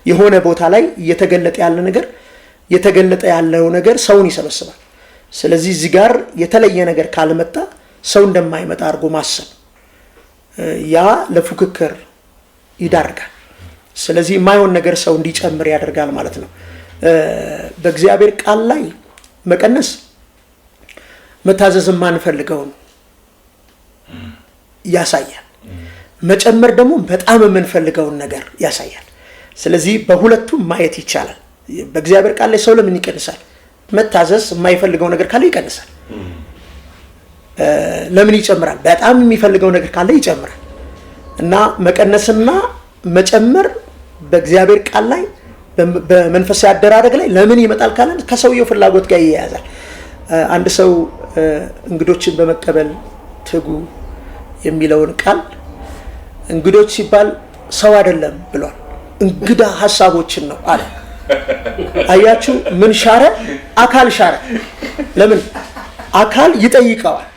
የሆነ ቦታ ላይ እየተገለጠ ያለው ነገር ሰውን ይሰበስባል። ስለዚህ እዚህ ጋር የተለየ ነገር ካልመጣ ሰው እንደማይመጣ አድርጎ ማሰብ ያ ለፉክክር ይዳርጋል። ስለዚህ የማይሆን ነገር ሰው እንዲጨምር ያደርጋል ማለት ነው። በእግዚአብሔር ቃል ላይ መቀነስ መታዘዝ የማንፈልገውን ያሳያል። መጨመር ደግሞ በጣም የምንፈልገውን ነገር ያሳያል። ስለዚህ በሁለቱም ማየት ይቻላል። በእግዚአብሔር ቃል ላይ ሰው ለምን ይቀንሳል? መታዘዝ የማይፈልገው ነገር ካለ ይቀንሳል። ለምን ይጨምራል? በጣም የሚፈልገው ነገር ካለ ይጨምራል። እና መቀነስና መጨመር በእግዚአብሔር ቃል ላይ በመንፈሳዊ አደራረግ ላይ ለምን ይመጣል ካለ ከሰውየው ፍላጎት ጋር ይያያዛል። አንድ ሰው እንግዶችን በመቀበል ትጉ የሚለውን ቃል እንግዶች ሲባል ሰው አይደለም ብሏል። እንግዳ ሀሳቦችን ነው አለ። አያችሁ፣ ምን ሻረ? አካል ሻረ። ለምን? አካል ይጠይቀዋል።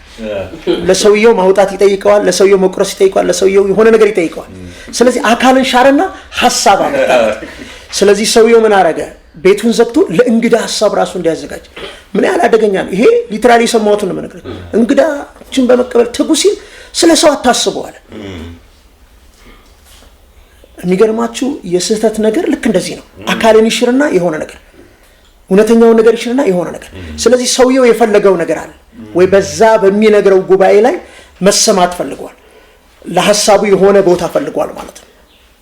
ለሰውየው ማውጣት ይጠይቀዋል፣ ለሰውየው መቁረስ ይጠይቀዋል፣ ለሰውየው የሆነ ነገር ይጠይቀዋል። ስለዚህ አካልን ሻረና ሀሳብ አመጣ። ስለዚህ ሰውየው ምን አረገ? ቤቱን ዘግቶ ለእንግዳ ሀሳብ ራሱ እንዲያዘጋጅ። ምን ያህል አደገኛ ነው ይሄ! ሊትራሊ የሰማሁትን ነው የምነግርህ። እንግዳችን በመቀበል ትጉ ሲል ስለ ሰው አታስበዋል። የሚገርማችሁ የስህተት ነገር ልክ እንደዚህ ነው። አካልን ይሽርና የሆነ ነገር፣ እውነተኛውን ነገር ይሽርና የሆነ ነገር። ስለዚህ ሰውየው የፈለገው ነገር አለ ወይ በዛ በሚነግረው ጉባኤ ላይ መሰማት ፈልጓል። ለሐሳቡ የሆነ ቦታ ፈልጓል ማለት ነው።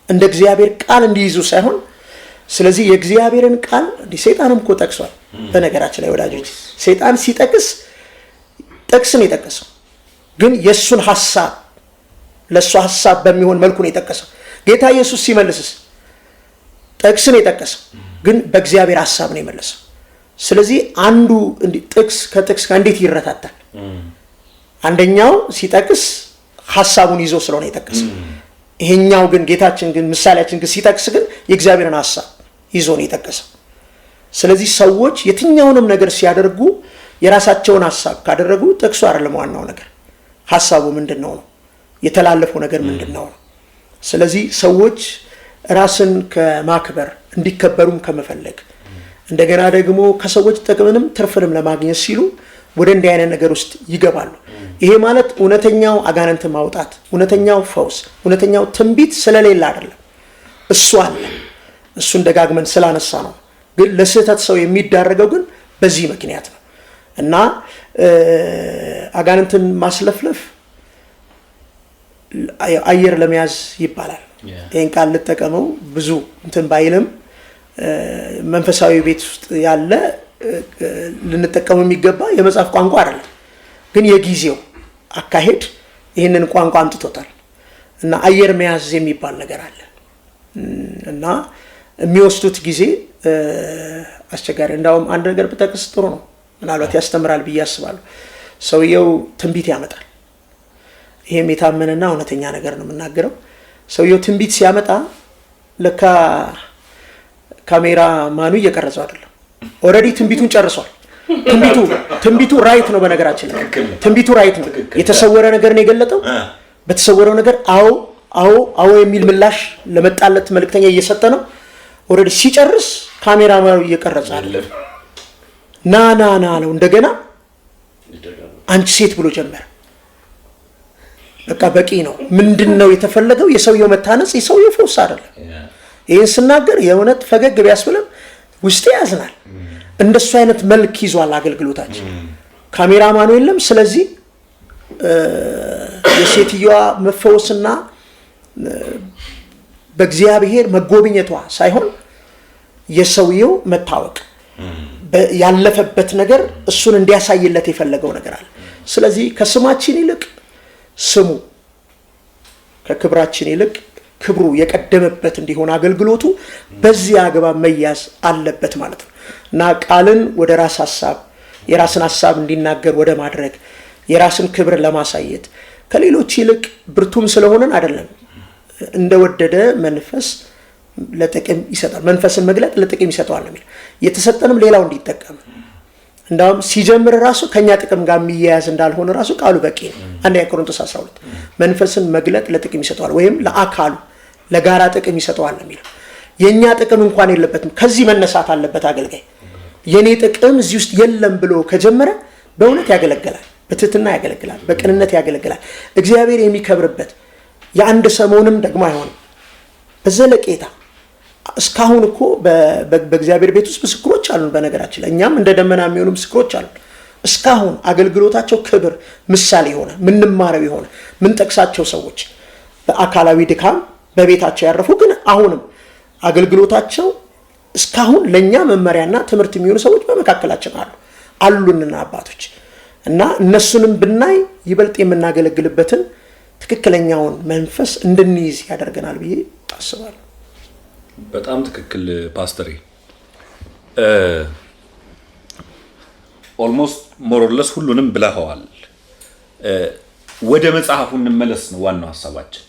እንደ እግዚአብሔር ቃል እንዲይዙ ሳይሆን። ስለዚህ የእግዚአብሔርን ቃል ሰይጣንም እኮ ጠቅሷል። በነገራችን ላይ ወዳጆች፣ ሰይጣን ሲጠቅስ ጥቅስን የጠቀሰው ግን የእሱን ሐሳብ ለእሱ ሐሳብ በሚሆን መልኩ ነው የጠቀሰው። ጌታ ኢየሱስ ሲመልስስ ጥቅስን የጠቀሰው ግን በእግዚአብሔር ሐሳብ ነው የመለሰው። ስለዚህ አንዱ ጥቅስ ከጥቅስ ጋር እንዴት ይረታታል? አንደኛው ሲጠቅስ ሐሳቡን ይዞ ስለሆነ የጠቀሰው፣ ይሄኛው ግን ጌታችን ግን ምሳሌያችን ግን ሲጠቅስ ግን የእግዚአብሔርን ሐሳብ ይዞ ነው የጠቀሰው። ስለዚህ ሰዎች የትኛውንም ነገር ሲያደርጉ የራሳቸውን ሐሳብ ካደረጉ ጥቅሱ አይደለም ዋናው ነገር፣ ሐሳቡ ምንድነው ነው፣ የተላለፈው ነገር ምንድነው ነው። ስለዚህ ሰዎች ራስን ከማክበር እንዲከበሩም ከመፈለግ እንደገና ደግሞ ከሰዎች ጥቅምንም ትርፍንም ለማግኘት ሲሉ ወደ እንዲህ አይነት ነገር ውስጥ ይገባሉ። ይሄ ማለት እውነተኛው አጋንንት ማውጣት፣ እውነተኛው ፈውስ፣ እውነተኛው ትንቢት ስለሌለ አይደለም። እሱ አለ፣ እሱን ደጋግመን ስላነሳ ነው። ግን ለስህተት ሰው የሚዳረገው ግን በዚህ ምክንያት ነው። እና አጋንንትን ማስለፍለፍ አየር ለመያዝ ይባላል። ይሄን ቃል ልጠቀመው ብዙ እንትን ባይልም መንፈሳዊ ቤት ውስጥ ያለ ልንጠቀመው የሚገባ የመጽሐፍ ቋንቋ አይደለም። ግን የጊዜው አካሄድ ይህንን ቋንቋ አምጥቶታል። እና አየር መያዝ የሚባል ነገር አለ እና የሚወስዱት ጊዜ አስቸጋሪ። እንዳውም አንድ ነገር ብጠቅስ ጥሩ ነው፣ ምናልባት ያስተምራል ብዬ አስባለሁ። ሰውየው ትንቢት ያመጣል። ይሄም የታመነና እውነተኛ ነገር ነው የምናገረው። ሰውየው ትንቢት ሲያመጣ ለካ ካሜራ ማኑ እየቀረጸው አይደለም። ኦልሬዲ ትንቢቱን ጨርሷል። ትንቢቱ ራይት ነው። በነገራችን ላይ ትንቢቱ ራይት ነው። የተሰወረ ነገር ነው የገለጠው። በተሰወረው ነገር አዎ የሚል ምላሽ ለመጣለት መልእክተኛ እየሰጠ ነው። ኦልሬዲ ሲጨርስ ካሜራ ማኑ እየቀረጸ አይደለም። ና ነው እንደገና አንቺ ሴት ብሎ ጀመረ። በቃ በቂ ነው። ምንድነው የተፈለገው? የሰውየው መታነጽ፣ የሰውየው ፈውስ አይደለም። ይህን ስናገር የእውነት ፈገግ ቢያስብልም ውስጤ ያዝናል። እንደሱ አይነት መልክ ይዟል አገልግሎታችን። ካሜራማኑ የለም። ስለዚህ የሴትዮዋ መፈወስና በእግዚአብሔር መጎብኘቷ ሳይሆን የሰውየው መታወቅ ያለፈበት ነገር እሱን እንዲያሳይለት የፈለገው ነገር አለ። ስለዚህ ከስማችን ይልቅ ስሙ፣ ከክብራችን ይልቅ ክብሩ የቀደመበት እንዲሆን አገልግሎቱ በዚህ አግባብ መያዝ አለበት ማለት ነው። እና ቃልን ወደ ራስ ሐሳብ፣ የራስን ሐሳብ እንዲናገር ወደ ማድረግ፣ የራስን ክብር ለማሳየት ከሌሎች ይልቅ ብርቱም ስለሆነን አይደለም። እንደወደደ መንፈስ ለጥቅም ይሰጣል። መንፈስን መግለጥ ለጥቅም ይሰጠዋል ነው የሚለው። የተሰጠንም ሌላው እንዲጠቀም። እንዳውም ሲጀምር ራሱ ከኛ ጥቅም ጋር የሚያያዝ እንዳልሆነ ራሱ ቃሉ በቂ ነው። አንደኛ ቆሮንቶስ 12 መንፈስን መግለጥ ለጥቅም ይሰጠዋል ወይም ለአካሉ ለጋራ ጥቅም ይሰጠዋል ነው የሚለው። የኛ ጥቅም እንኳን የለበትም። ከዚህ መነሳት አለበት አገልጋይ። የኔ ጥቅም እዚህ ውስጥ የለም ብሎ ከጀመረ በእውነት ያገለግላል፣ በትህትና ያገለግላል፣ በቅንነት ያገለግላል። እግዚአብሔር የሚከብርበት የአንድ ሰሞንም ደግሞ አይሆንም። በዘለቄታ እስካሁን እኮ በእግዚአብሔር ቤት ውስጥ ምስክሮች አሉን። በነገራችን ላይ እኛም እንደ ደመና የሚሆኑ ምስክሮች አሉን። እስካሁን አገልግሎታቸው ክብር ምሳሌ የሆነ ምንማረው የሆነ ምን ጠቅሳቸው ሰዎች በአካላዊ ድካም በቤታቸው ያረፉ ግን አሁንም አገልግሎታቸው እስካሁን ለኛ መመሪያና ትምህርት የሚሆኑ ሰዎች በመካከላችን አሉንና አባቶች እና እነሱንም ብናይ ይበልጥ የምናገለግልበትን ትክክለኛውን መንፈስ እንድንይዝ ያደርገናል ብዬ አስባለሁ። በጣም ትክክል ፓስተሬ። ኦልሞስት ሞሮለስ ሁሉንም ብለኸዋል። ወደ መጽሐፉ እንመለስ ነው ዋናው ሐሳባችን።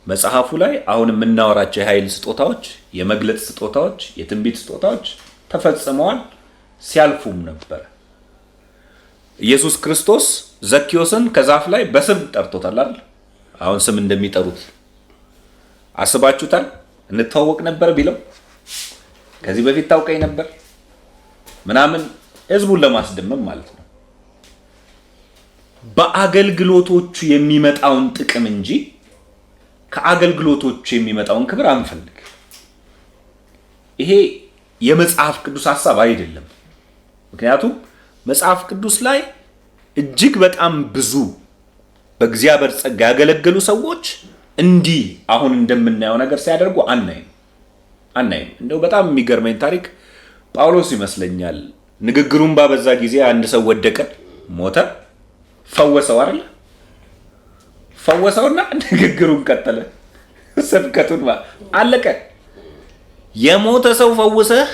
መጽሐፉ ላይ አሁን የምናወራቸው የኃይል ስጦታዎች፣ የመግለጽ ስጦታዎች፣ የትንቢት ስጦታዎች ተፈጽመዋል፣ ሲያልፉም ነበር። ኢየሱስ ክርስቶስ ዘኪዮስን ከዛፍ ላይ በስም ጠርቶታል አይደል? አሁን ስም እንደሚጠሩት አስባችሁታል? እንተዋወቅ ነበር ቢለው ከዚህ በፊት ታውቀኝ ነበር ምናምን ህዝቡን ለማስደመም ማለት ነው። በአገልግሎቶቹ የሚመጣውን ጥቅም እንጂ ከአገልግሎቶቹ የሚመጣውን ክብር አንፈልግ። ይሄ የመጽሐፍ ቅዱስ ሐሳብ አይደለም። ምክንያቱም መጽሐፍ ቅዱስ ላይ እጅግ በጣም ብዙ በእግዚአብሔር ጸጋ ያገለገሉ ሰዎች እንዲህ አሁን እንደምናየው ነገር ሲያደርጉ አናይም። እንደው በጣም የሚገርመኝ ታሪክ ጳውሎስ ይመስለኛል ንግግሩን ባበዛ ጊዜ አንድ ሰው ወደቀ፣ ሞተ፣ ፈወሰው አይደል? ፈወሰውና ንግግሩን ቀጠለ። ስብከቱን አለቀ። የሞተ ሰው ፈውሰህ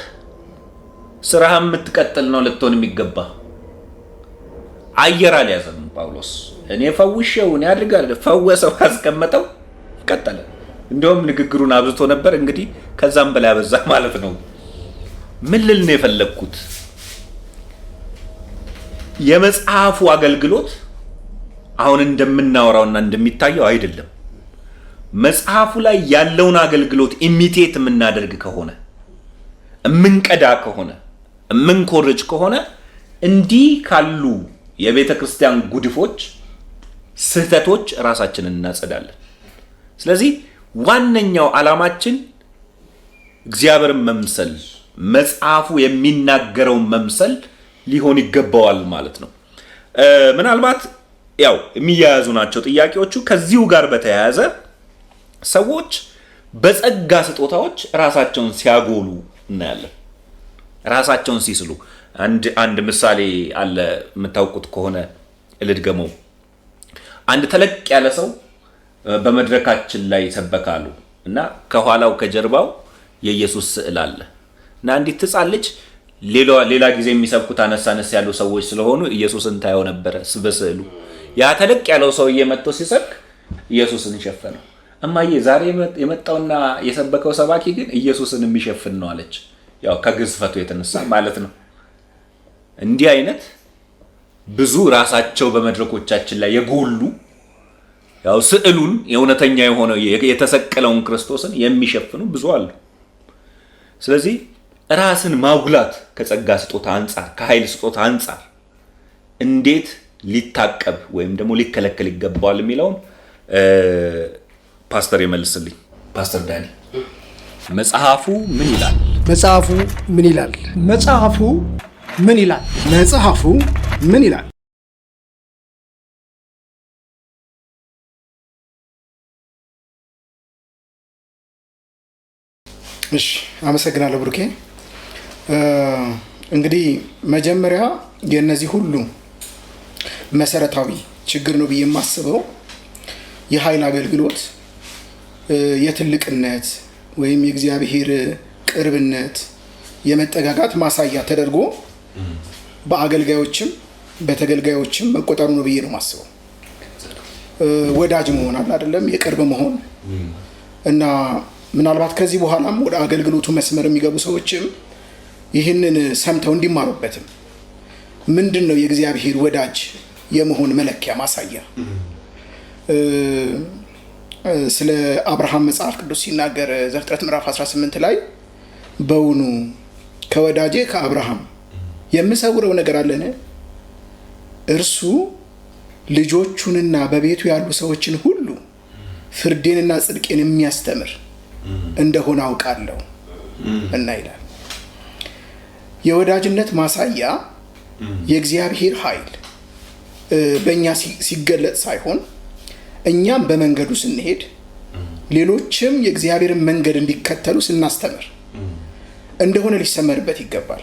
ስራህ የምትቀጥል ነው ልትሆን የሚገባ። አየር አልያዘም ጳውሎስ። እኔ ፈውሼው እኔ አድርጋለሁ፣ ፈወሰው፣ አስቀመጠው፣ ቀጠለ። እንደውም ንግግሩን አብዝቶ ነበር። እንግዲህ ከዛም በላይ አበዛ ማለት ነው። ምን ልል ነው የፈለግኩት? የመጽሐፉ አገልግሎት አሁን እንደምናወራውና እንደሚታየው አይደለም። መጽሐፉ ላይ ያለውን አገልግሎት ኢሚቴት የምናደርግ ከሆነ፣ የምንቀዳ ከሆነ፣ የምንኮርጅ ከሆነ እንዲህ ካሉ የቤተ ክርስቲያን ጉድፎች፣ ስህተቶች ራሳችንን እናጸዳለን። ስለዚህ ዋነኛው ዓላማችን እግዚአብሔርን መምሰል፣ መጽሐፉ የሚናገረውን መምሰል ሊሆን ይገባዋል ማለት ነው። ምናልባት ያው የሚያያዙ ናቸው ጥያቄዎቹ። ከዚሁ ጋር በተያያዘ ሰዎች በጸጋ ስጦታዎች ራሳቸውን ሲያጎሉ እናያለን፣ ራሳቸውን ሲስሉ። አንድ ምሳሌ አለ የምታውቁት ከሆነ ልድገመው። አንድ ተለቅ ያለ ሰው በመድረካችን ላይ ይሰበካሉ እና ከኋላው ከጀርባው የኢየሱስ ስዕል አለ እና አንዲት ሕፃን ልጅ ሌላ ጊዜ የሚሰብኩት አነሳነስ ያሉ ሰዎች ስለሆኑ ኢየሱስን ታየው ነበረ በስዕሉ። ያ ተለቅ ያለው ሰውዬ መጥቶ ሲሰብክ ኢየሱስን ሸፈነው። እማዬ ዛሬ የመጣውና የሰበከው ሰባኪ ግን ኢየሱስን የሚሸፍን ነው አለች። ያው ከግዝፈቱ የተነሳ ማለት ነው። እንዲህ አይነት ብዙ ራሳቸው በመድረኮቻችን ላይ የጎሉ ያው ስዕሉን የእውነተኛ የሆነው የተሰቀለውን ክርስቶስን የሚሸፍኑ ብዙ አሉ። ስለዚህ ራስን ማጉላት ከጸጋ ስጦታ አንጻር፣ ከኃይል ስጦታ አንጻር እንዴት ሊታቀብ ወይም ደግሞ ሊከለከል ይገባዋል የሚለውን ፓስተር ይመልስልኝ። ፓስተር ዳኒ መጽሐፉ ምን ይላል? መጽሐፉ ምን ይላል? መጽሐፉ ምን ይላል? መጽሐፉ ምን ይላል? እሺ፣ አመሰግናለሁ ብሩኬ። እንግዲህ መጀመሪያ የእነዚህ ሁሉ መሰረታዊ ችግር ነው ብዬ የማስበው የኃይል አገልግሎት የትልቅነት ወይም የእግዚአብሔር ቅርብነት የመጠጋጋት ማሳያ ተደርጎ በአገልጋዮችም በተገልጋዮችም መቆጠሩ ነው ብዬ ነው የማስበው። ወዳጅ መሆን አለ አይደለም፣ የቅርብ መሆን እና ምናልባት ከዚህ በኋላም ወደ አገልግሎቱ መስመር የሚገቡ ሰዎችም ይህንን ሰምተው እንዲማሩበትም ምንድን ነው የእግዚአብሔር ወዳጅ የመሆን መለኪያ ማሳያ። ስለ አብርሃም መጽሐፍ ቅዱስ ሲናገር ዘፍጥረት ምዕራፍ 18 ላይ በውኑ ከወዳጄ ከአብርሃም የምሰውረው ነገር አለን? እርሱ ልጆቹንና በቤቱ ያሉ ሰዎችን ሁሉ ፍርዴንና ጽድቄን የሚያስተምር እንደሆነ አውቃለሁ እና ይላል። የወዳጅነት ማሳያ የእግዚአብሔር ኃይል በእኛ ሲገለጽ ሳይሆን እኛም በመንገዱ ስንሄድ ሌሎችም የእግዚአብሔርን መንገድ እንዲከተሉ ስናስተምር እንደሆነ ሊሰመርበት ይገባል።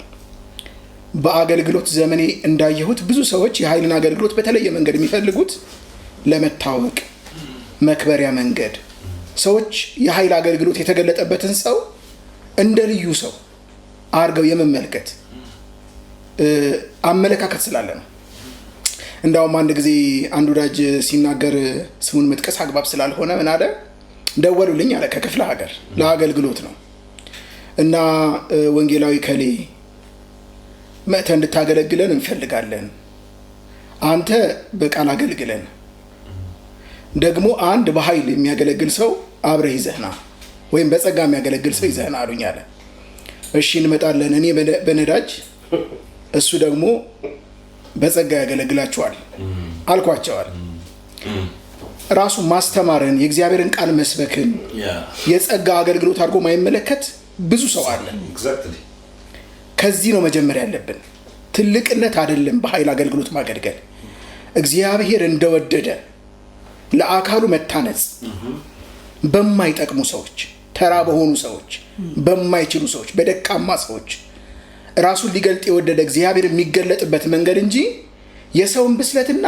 በአገልግሎት ዘመኔ እንዳየሁት ብዙ ሰዎች የኃይልን አገልግሎት በተለየ መንገድ የሚፈልጉት ለመታወቅ መክበሪያ መንገድ ሰዎች የኃይል አገልግሎት የተገለጠበትን ሰው እንደ ልዩ ሰው አርገው የመመልከት አመለካከት ስላለ ነው። እንዳውም አንድ ጊዜ አንድ ወዳጅ ሲናገር ስሙን መጥቀስ አግባብ ስላልሆነ ምን አለ፣ ደወሉልኝ አለ ከክፍለ ሀገር ለአገልግሎት ነው እና ወንጌላዊ ከሌ መጥተህ እንድታገለግለን እንፈልጋለን፣ አንተ በቃል አገልግለን፣ ደግሞ አንድ በኃይል የሚያገለግል ሰው አብረህ ይዘህና ወይም በጸጋ የሚያገለግል ሰው ይዘህና አሉኝ አለ። እሺ እንመጣለን፣ እኔ በነዳጅ እሱ ደግሞ በጸጋ ያገለግላቸዋል አልኳቸዋል። ራሱ ማስተማርን የእግዚአብሔርን ቃል መስበክን የጸጋ አገልግሎት አድርጎ ማይመለከት ብዙ ሰው አለ። ከዚህ ነው መጀመሪያ ያለብን። ትልቅነት አይደለም በኃይል አገልግሎት ማገልገል። እግዚአብሔር እንደወደደ ለአካሉ መታነጽ በማይጠቅሙ ሰዎች፣ ተራ በሆኑ ሰዎች፣ በማይችሉ ሰዎች፣ በደካማ ሰዎች ራሱን ሊገልጥ የወደደ እግዚአብሔር የሚገለጥበት መንገድ እንጂ የሰውን ብስለትና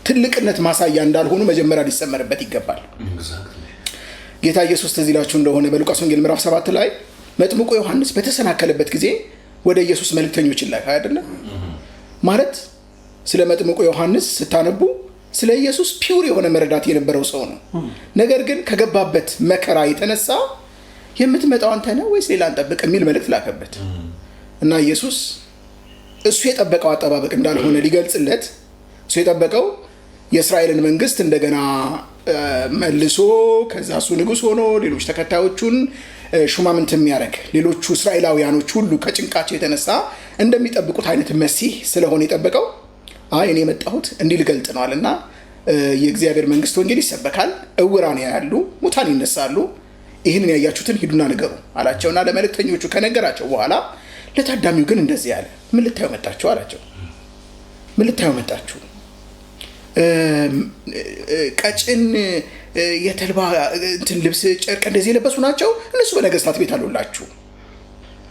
ትልቅነት ማሳያ እንዳልሆኑ መጀመሪያ ሊሰመርበት ይገባል። ጌታ ኢየሱስ ትዝ ይላችሁ እንደሆነ በሉቃስ ወንጌል ምዕራፍ 7 ላይ መጥምቁ ዮሐንስ በተሰናከለበት ጊዜ ወደ ኢየሱስ መልእክተኞች ይላካ አይደለም ማለት። ስለ መጥምቁ ዮሐንስ ስታነቡ ስለ ኢየሱስ ፒውር የሆነ መረዳት የነበረው ሰው ነው። ነገር ግን ከገባበት መከራ የተነሳ የምትመጣው አንተ ነህ ወይስ ሌላ እንጠብቅ የሚል መልእክት ላከበት እና ኢየሱስ እሱ የጠበቀው አጠባበቅ እንዳልሆነ ሊገልጽለት እሱ የጠበቀው የእስራኤልን መንግስት እንደገና መልሶ ከዛ እሱ ንጉስ ሆኖ ሌሎች ተከታዮቹን ሹማምንት የሚያደርግ ሌሎቹ እስራኤላውያኖች ሁሉ ከጭንቃቸው የተነሳ እንደሚጠብቁት አይነት መሲህ ስለሆነ የጠበቀው አይ እኔ የመጣሁት እንዲህ ልገልጥ ነው አለና የእግዚአብሔር መንግስት ወንጌል ይሰበካል፣ እውራን ያያሉ፣ ሙታን ይነሳሉ፣ ይህንን ያያችሁትን ሂዱና ንገሩ አላቸውና ለመልእክተኞቹ ከነገራቸው በኋላ ለታዳሚው ግን እንደዚህ ያለ ምን ልታዩ መጣችሁ አላቸው። ምን ልታዩ መጣችሁ? ቀጭን የተልባ እንትን ልብስ ጨርቅ እንደዚህ የለበሱ ናቸው፣ እነሱ በነገስታት ቤት አሉላችሁ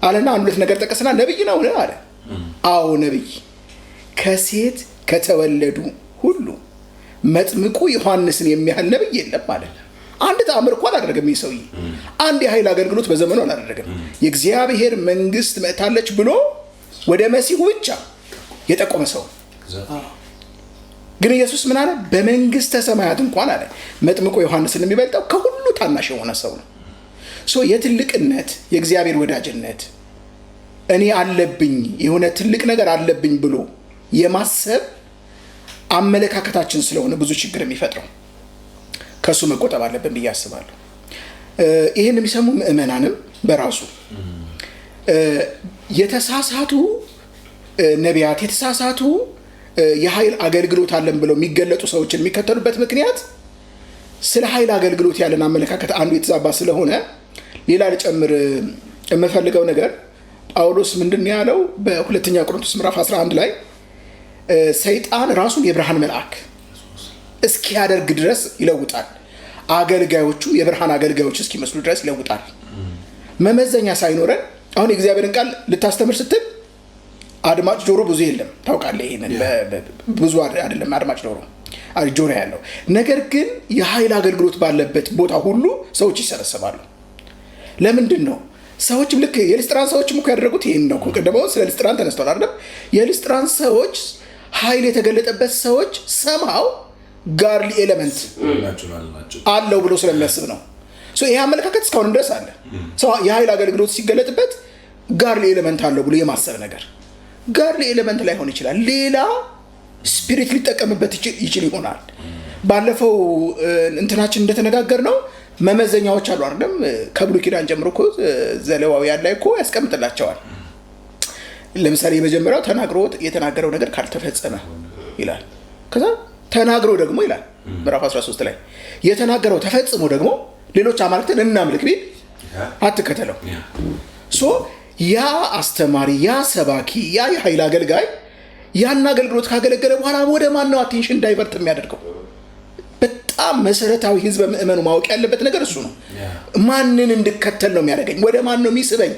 አለና አንድ ሁለት ነገር ጠቀስና ነብይ ነው አለ። አዎ ነብይ፣ ከሴት ከተወለዱ ሁሉ መጥምቁ ዮሐንስን የሚያህል ነብይ የለም አለ። አንድ ተአምር እንኳን አላደረገም ይህ ሰውዬ። አንድ የኃይል አገልግሎት በዘመኑ አላደረገም። የእግዚአብሔር መንግስት መጥታለች ብሎ ወደ መሲሁ ብቻ የጠቆመ ሰው ግን ኢየሱስ ምን አለ? በመንግስተ ሰማያት እንኳን አለ መጥምቁ ዮሐንስን የሚበልጠው ከሁሉ ታናሽ የሆነ ሰው ነው። የትልቅነት የእግዚአብሔር ወዳጅነት እኔ አለብኝ የሆነ ትልቅ ነገር አለብኝ ብሎ የማሰብ አመለካከታችን ስለሆነ ብዙ ችግር የሚፈጥረው ከሱ መቆጠብ አለብን ብዬ አስባለሁ። ይህን የሚሰሙ ምእመናንም በራሱ የተሳሳቱ ነቢያት የተሳሳቱ የኃይል አገልግሎት አለን ብለው የሚገለጡ ሰዎችን የሚከተሉበት ምክንያት ስለ ኃይል አገልግሎት ያለን አመለካከት አንዱ የተዛባ ስለሆነ። ሌላ ልጨምር የምፈልገው ነገር ጳውሎስ ምንድን ያለው በሁለተኛ ቆሮንቶስ ምዕራፍ 11 ላይ ሰይጣን ራሱን የብርሃን መልአክ እስኪያደርግ ድረስ ይለውጣል፣ አገልጋዮቹ የብርሃን አገልጋዮች እስኪመስሉ ድረስ ይለውጣል። መመዘኛ ሳይኖረን አሁን የእግዚአብሔርን ቃል ልታስተምር ስትል አድማጭ ጆሮ ብዙ የለም ታውቃለህ። ይሄንን ብዙ አይደለም አድማጭ ጆሮ ያለው ነገር ግን የኃይል አገልግሎት ባለበት ቦታ ሁሉ ሰዎች ይሰበሰባሉ። ለምንድን ነው? ሰዎችም ልክ የልስጥራን ሰዎችም እኮ ያደረጉት ይሄን ነው። ቀደመው ስለ ልስጥራን ተነስተዋል አይደል? የልስጥራን ሰዎች ኃይል የተገለጠበት ሰዎች ሰማው ጋርሊ ኤሌመንት አለው ብሎ ስለሚያስብ ነው። ይሄ አመለካከት እስካሁን ድረስ አለ። የኃይል አገልግሎት ሲገለጥበት ጋርሊ ኤሌመንት አለው ብሎ የማሰብ ነገር ጋርሊ ኤሌመንት ላይሆን ይችላል። ሌላ ስፒሪት ሊጠቀምበት ይችል ይሆናል። ባለፈው እንትናችን እንደተነጋገር ነው መመዘኛዎች አሉ አይደለም? ከብሉይ ኪዳን ጀምሮ እኮ ዘሌዋውያን ላይ እኮ ያስቀምጥላቸዋል። ለምሳሌ የመጀመሪያው ተናግሮ የተናገረው ነገር ካልተፈጸመ ይላል። ከዛ ተናግሮ ደግሞ ይላል ምዕራፍ 13 ላይ የተናገረው ተፈጽሞ ደግሞ ሌሎች አማልክትን እናምልክ ቢል አትከተለው። ያ አስተማሪ፣ ያ ሰባኪ፣ ያ የኃይል አገልጋይ ያን አገልግሎት ካገለገለ በኋላ ወደ ማን ነው አቴንሽን ዳይቨርት የሚያደርገው? በጣም መሰረታዊ ህዝበ ምእመኑ ማወቅ ያለበት ነገር እሱ ነው። ማንን እንድከተል ነው የሚያደርገኝ? ወደ ማን ነው የሚስበኝ?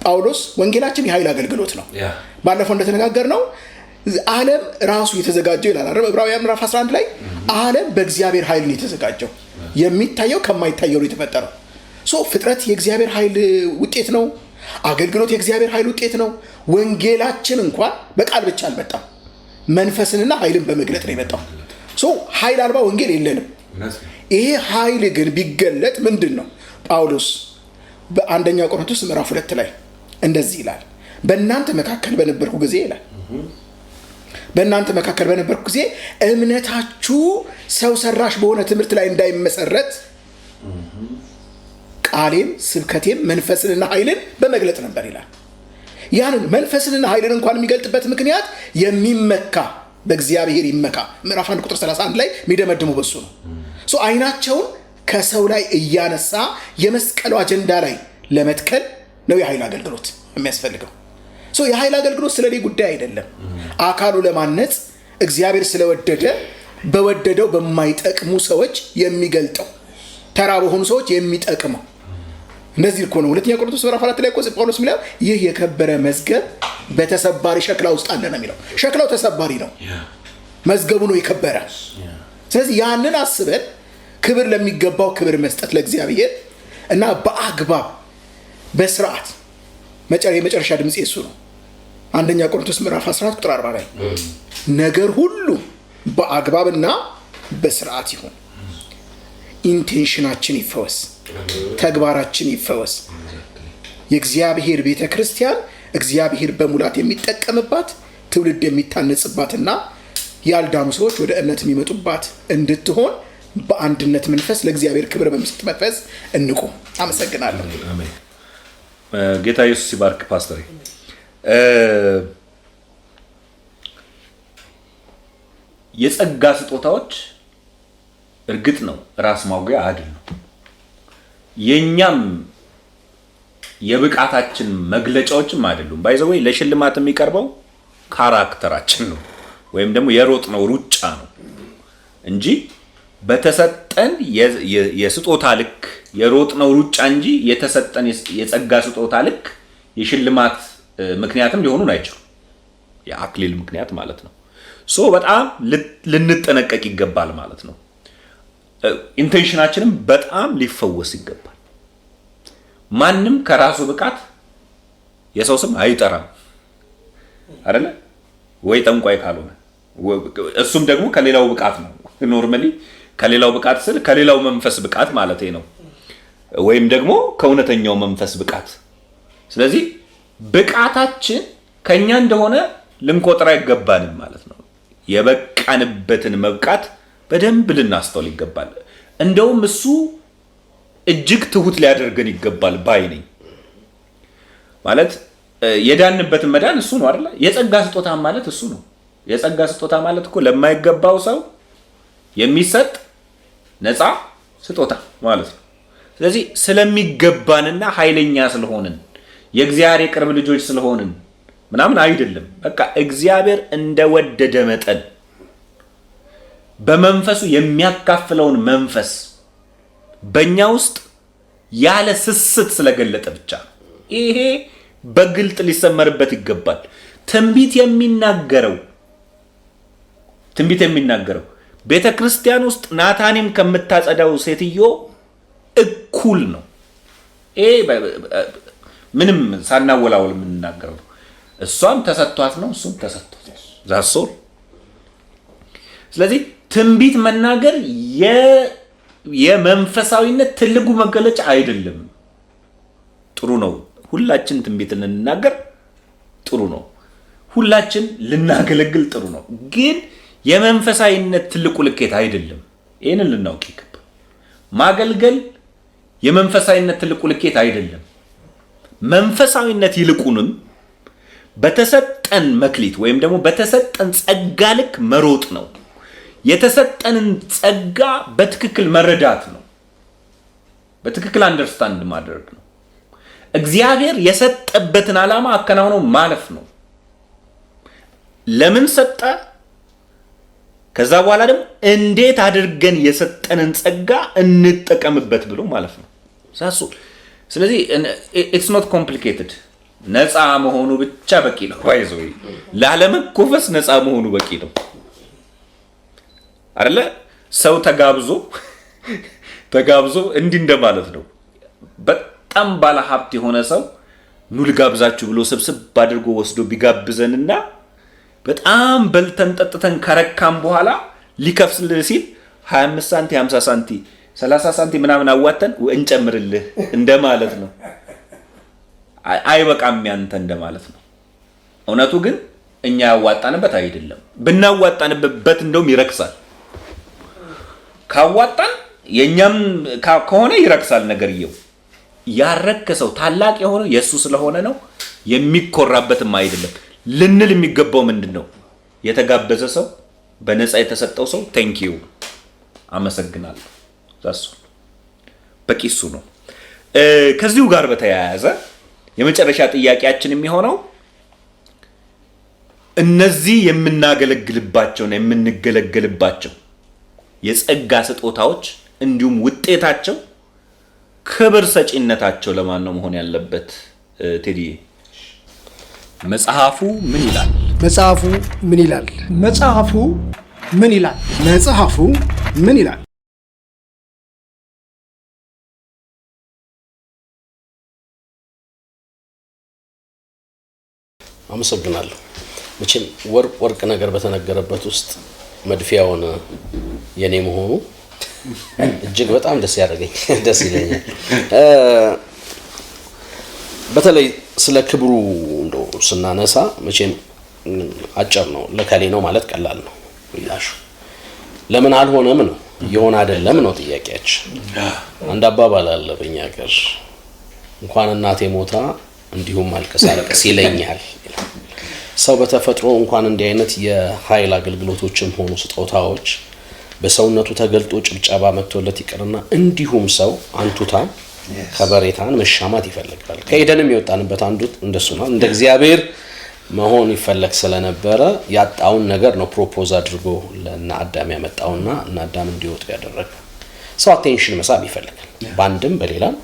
ጳውሎስ ወንጌላችን የኃይል አገልግሎት ነው። ባለፈው እንደተነጋገርነው ዓለም ራሱ የተዘጋጀው ይላል ዕብራውያን ምዕራፍ 11 ላይ ዓለም በእግዚአብሔር ኃይል ነው የተዘጋጀው። የሚታየው ከማይታየው ነው የተፈጠረው። ፍጥረት የእግዚአብሔር ኃይል ውጤት ነው። አገልግሎት የእግዚአብሔር ኃይል ውጤት ነው። ወንጌላችን እንኳን በቃል ብቻ አልመጣም፣ መንፈስንና ኃይልን በመግለጥ ነው የመጣው። ኃይል አልባ ወንጌል የለንም። ይሄ ኃይል ግን ቢገለጥ ምንድን ነው? ጳውሎስ በአንደኛ ቆሮንቶስ ምዕራፍ 2 ላይ እንደዚህ ይላል፣ በእናንተ መካከል በነበርኩ ጊዜ ይላል፣ በእናንተ መካከል በነበርኩ ጊዜ እምነታችሁ ሰው ሰራሽ በሆነ ትምህርት ላይ እንዳይመሰረት ቃሌም ስብከቴም መንፈስንና ኃይልን በመግለጥ ነበር ይላል። ያንን መንፈስንና ኃይልን እንኳን የሚገልጥበት ምክንያት የሚመካ በእግዚአብሔር ይመካ ምዕራፍ 1 ቁጥር 31 ላይ የሚደመድሙ በሱ ነው። አይናቸውን ከሰው ላይ እያነሳ የመስቀሉ አጀንዳ ላይ ለመትከል ነው የኃይል አገልግሎት የሚያስፈልገው። የኃይል አገልግሎት ስለኔ ጉዳይ አይደለም። አካሉ ለማነጽ እግዚአብሔር ስለወደደ በወደደው በማይጠቅሙ ሰዎች የሚገልጠው ተራ በሆኑ ሰዎች የሚጠቅመው እንደዚህ እኮ ነው። ሁለተኛ ቆሮንቶስ ምዕራፍ 4 ላይ ጳውሎስ የሚለው ይህ የከበረ መዝገብ በተሰባሪ ሸክላ ውስጥ አለ ነው የሚለው። ሸክላው ተሰባሪ ነው፣ መዝገቡ ነው የከበረ። ስለዚህ ያንን አስበን ክብር ለሚገባው ክብር መስጠት ለእግዚአብሔር እና በአግባብ በስርዓት የመጨረሻ ድምጽ የሱ ነው። አንደኛ ቆሮንቶስ ምዕራፍ 14 ቁጥር 40 ላይ ነገር ሁሉ በአግባብና በስርዓት ይሁን፣ ኢንቴንሽናችን ይፈወስ፣ ተግባራችን ይፈወስ። የእግዚአብሔር ቤተክርስቲያን እግዚአብሔር በሙላት የሚጠቀምባት ትውልድ የሚታነጽባትና ያልዳኑ ሰዎች ወደ እምነት የሚመጡባት እንድትሆን በአንድነት መንፈስ ለእግዚአብሔር ክብር በመስጠት መንፈስ እንቁም። አመሰግናለሁ። አሜን። ጌታ ኢየሱስ ይባርክ ፓስተር። የጸጋ ስጦታዎች እርግጥ ነው ራስ ማውጊያ አይደለም። የኛም የብቃታችን መግለጫዎችም አይደሉም። ባይዘው ለሽልማት የሚቀርበው ካራክተራችን ነው ወይም ደግሞ የሮጥነው ሩጫ ነው እንጂ በተሰጠን የስጦታ ልክ የሮጥነው ሩጫ እንጂ የተሰጠን የጸጋ ስጦታ ልክ የሽልማት ምክንያትም ሊሆኑን አይችሉም። የአክሊል ምክንያት ማለት ነው። በጣም ልንጠነቀቅ ይገባል ማለት ነው። ኢንቴንሽናችንም በጣም ሊፈወስ ይገባል። ማንም ከራሱ ብቃት የሰው ስም አይጠራም አይደለ ወይ? ጠንቋይ ካልሆነ እሱም ደግሞ ከሌላው ብቃት ነው። ኖርማሊ ከሌላው ብቃት ስል ከሌላው መንፈስ ብቃት ማለት ነው፣ ወይም ደግሞ ከእውነተኛው መንፈስ ብቃት። ስለዚህ ብቃታችን ከኛ እንደሆነ ልንቆጥር አይገባንም ማለት ነው። የበቃንበትን መብቃት በደንብ ልናስተውል ይገባል። እንደውም እሱ እጅግ ትሁት ሊያደርገን ይገባል ባይ ነኝ። ማለት የዳንበትን መዳን እሱ ነው አይደል? የጸጋ ስጦታ ማለት እሱ ነው። የጸጋ ስጦታ ማለት እኮ ለማይገባው ሰው የሚሰጥ ነፃ ስጦታ ማለት ነው። ስለዚህ ስለሚገባንና ኃይለኛ ስለሆንን የእግዚአብሔር የቅርብ ልጆች ስለሆንን ምናምን አይደለም። በቃ እግዚአብሔር እንደወደደ መጠን በመንፈሱ የሚያካፍለውን መንፈስ በእኛ ውስጥ ያለ ስስት ስለገለጠ ብቻ ይሄ በግልጥ ሊሰመርበት ይገባል። ትንቢት የሚናገረው ቤተ ክርስቲያን ውስጥ ናታኒም ከምታጸዳው ሴትዮ እኩል ነው። ይሄ ምንም ሳናወላወል የምንናገረው ነው። እሷም ተሰጥቷት ነው፣ እሱም ተሰጥቷት ዛሶ። ስለዚህ ትንቢት መናገር የመንፈሳዊነት ትልቁ መገለጫ አይደለም። ጥሩ ነው፣ ሁላችን ትንቢት ልንናገር ጥሩ ነው፣ ሁላችን ልናገለግል ጥሩ ነው። ግን የመንፈሳዊነት ትልቁ ልኬት አይደለም። ይህንን ልናውቅ ይገባል። ማገልገል የመንፈሳዊነት ትልቁ ልኬት አይደለም። መንፈሳዊነት ይልቁንም በተሰጠን መክሊት ወይም ደግሞ በተሰጠን ጸጋ ልክ መሮጥ ነው። የተሰጠንን ጸጋ በትክክል መረዳት ነው። በትክክል አንደርስታንድ ማድረግ ነው። እግዚአብሔር የሰጠበትን ዓላማ አከናውኖ ማለፍ ነው። ለምን ሰጠ? ከዛ በኋላ ደግሞ እንዴት አድርገን የሰጠንን ጸጋ እንጠቀምበት ብሎ ማለፍ ነው። ስለዚህ it's not complicated ነፃ መሆኑ ብቻ በቂ ነው። ባይዘው ላለመኮፈስ ነፃ መሆኑ በቂ ነው አይደለ? ሰው ተጋብዞ እንዲህ እንደማለት ነው። በጣም ባለ ሀብት የሆነ ሰው ኑ ልጋብዛችሁ ብሎ ስብስብ አድርጎ ወስዶ ቢጋብዘንና በጣም በልተን ጠጥተን ከረካም በኋላ ሊከፍል ሲል 25 ሳንቲ 50 ሳንቲ 30 ሳንቲ ምናምን አዋተን እንጨምርልህ እንደማለት ነው። አይበቃም ያንተ እንደማለት ነው። እውነቱ ግን እኛ ያዋጣንበት አይደለም። ብናዋጣንበት እንደውም ይረክሳል። ካዋጣን የኛም ከሆነ ይረክሳል ነገርየው። ያረከሰው ታላቅ የሆነው የሱ ስለሆነ ነው፣ የሚኮራበትም አይደለም። ልንል የሚገባው ምንድነው? የተጋበዘ ሰው በነፃ የተሰጠው ሰው ቴንክ ዩ አመሰግናለሁ ዛሱ በቂ እሱ ነው። ከዚሁ ጋር በተያያዘ የመጨረሻ ጥያቄያችን የሚሆነው እነዚህ የምናገለግልባቸውና የምንገለገልባቸው የጸጋ ስጦታዎች እንዲሁም ውጤታቸው ክብር ሰጪነታቸው ለማን ነው መሆን ያለበት? ቴዲዬ መጽሐፉ ምን ይላል? መጽሐፉ ምን ይላል? መጽሐፉ ምን ይላል? መጽሐፉ ምን ይላል? አመሰግናለሁ። መቼም ወርቅ ነገር በተነገረበት ውስጥ መድፊያውን የኔ መሆኑ እጅግ በጣም ደስ ይለኛል። በተለይ ስለ ክብሩ እንደው ስናነሳ መቼም አጭር ነው፣ ለከሌ ነው ማለት ቀላል ነው። ይላሽ ለምን አልሆነም ነው፣ የሆነ አይደለም ነው ጥያቄያችን። አንድ አባባል አለ በእኛ ሀገር፣ እንኳን እናቴ ሞታ እንዲሁም አልቀሳለቀስ ይለኛል። ሰው በተፈጥሮ እንኳን እንዲህ አይነት የኃይል አገልግሎቶችም ሆኑ ስጦታዎች በሰውነቱ ተገልጦ ጭብጨባ መጥቶለት ይቀርና እንዲሁም ሰው አንቱታን ከበሬታን መሻማት ይፈልጋል። ከኤደንም የወጣንበት አንዱ እንደሱ ነው። እንደ እግዚአብሔር መሆን ይፈልግ ስለነበረ ያጣውን ነገር ነው ፕሮፖዝ አድርጎ ለና አዳም ያመጣውና እና አዳም እንዲወጡ ያደረገ። ሰው አቴንሽን መሳብ ይፈልጋል፣ ባንድም በሌላም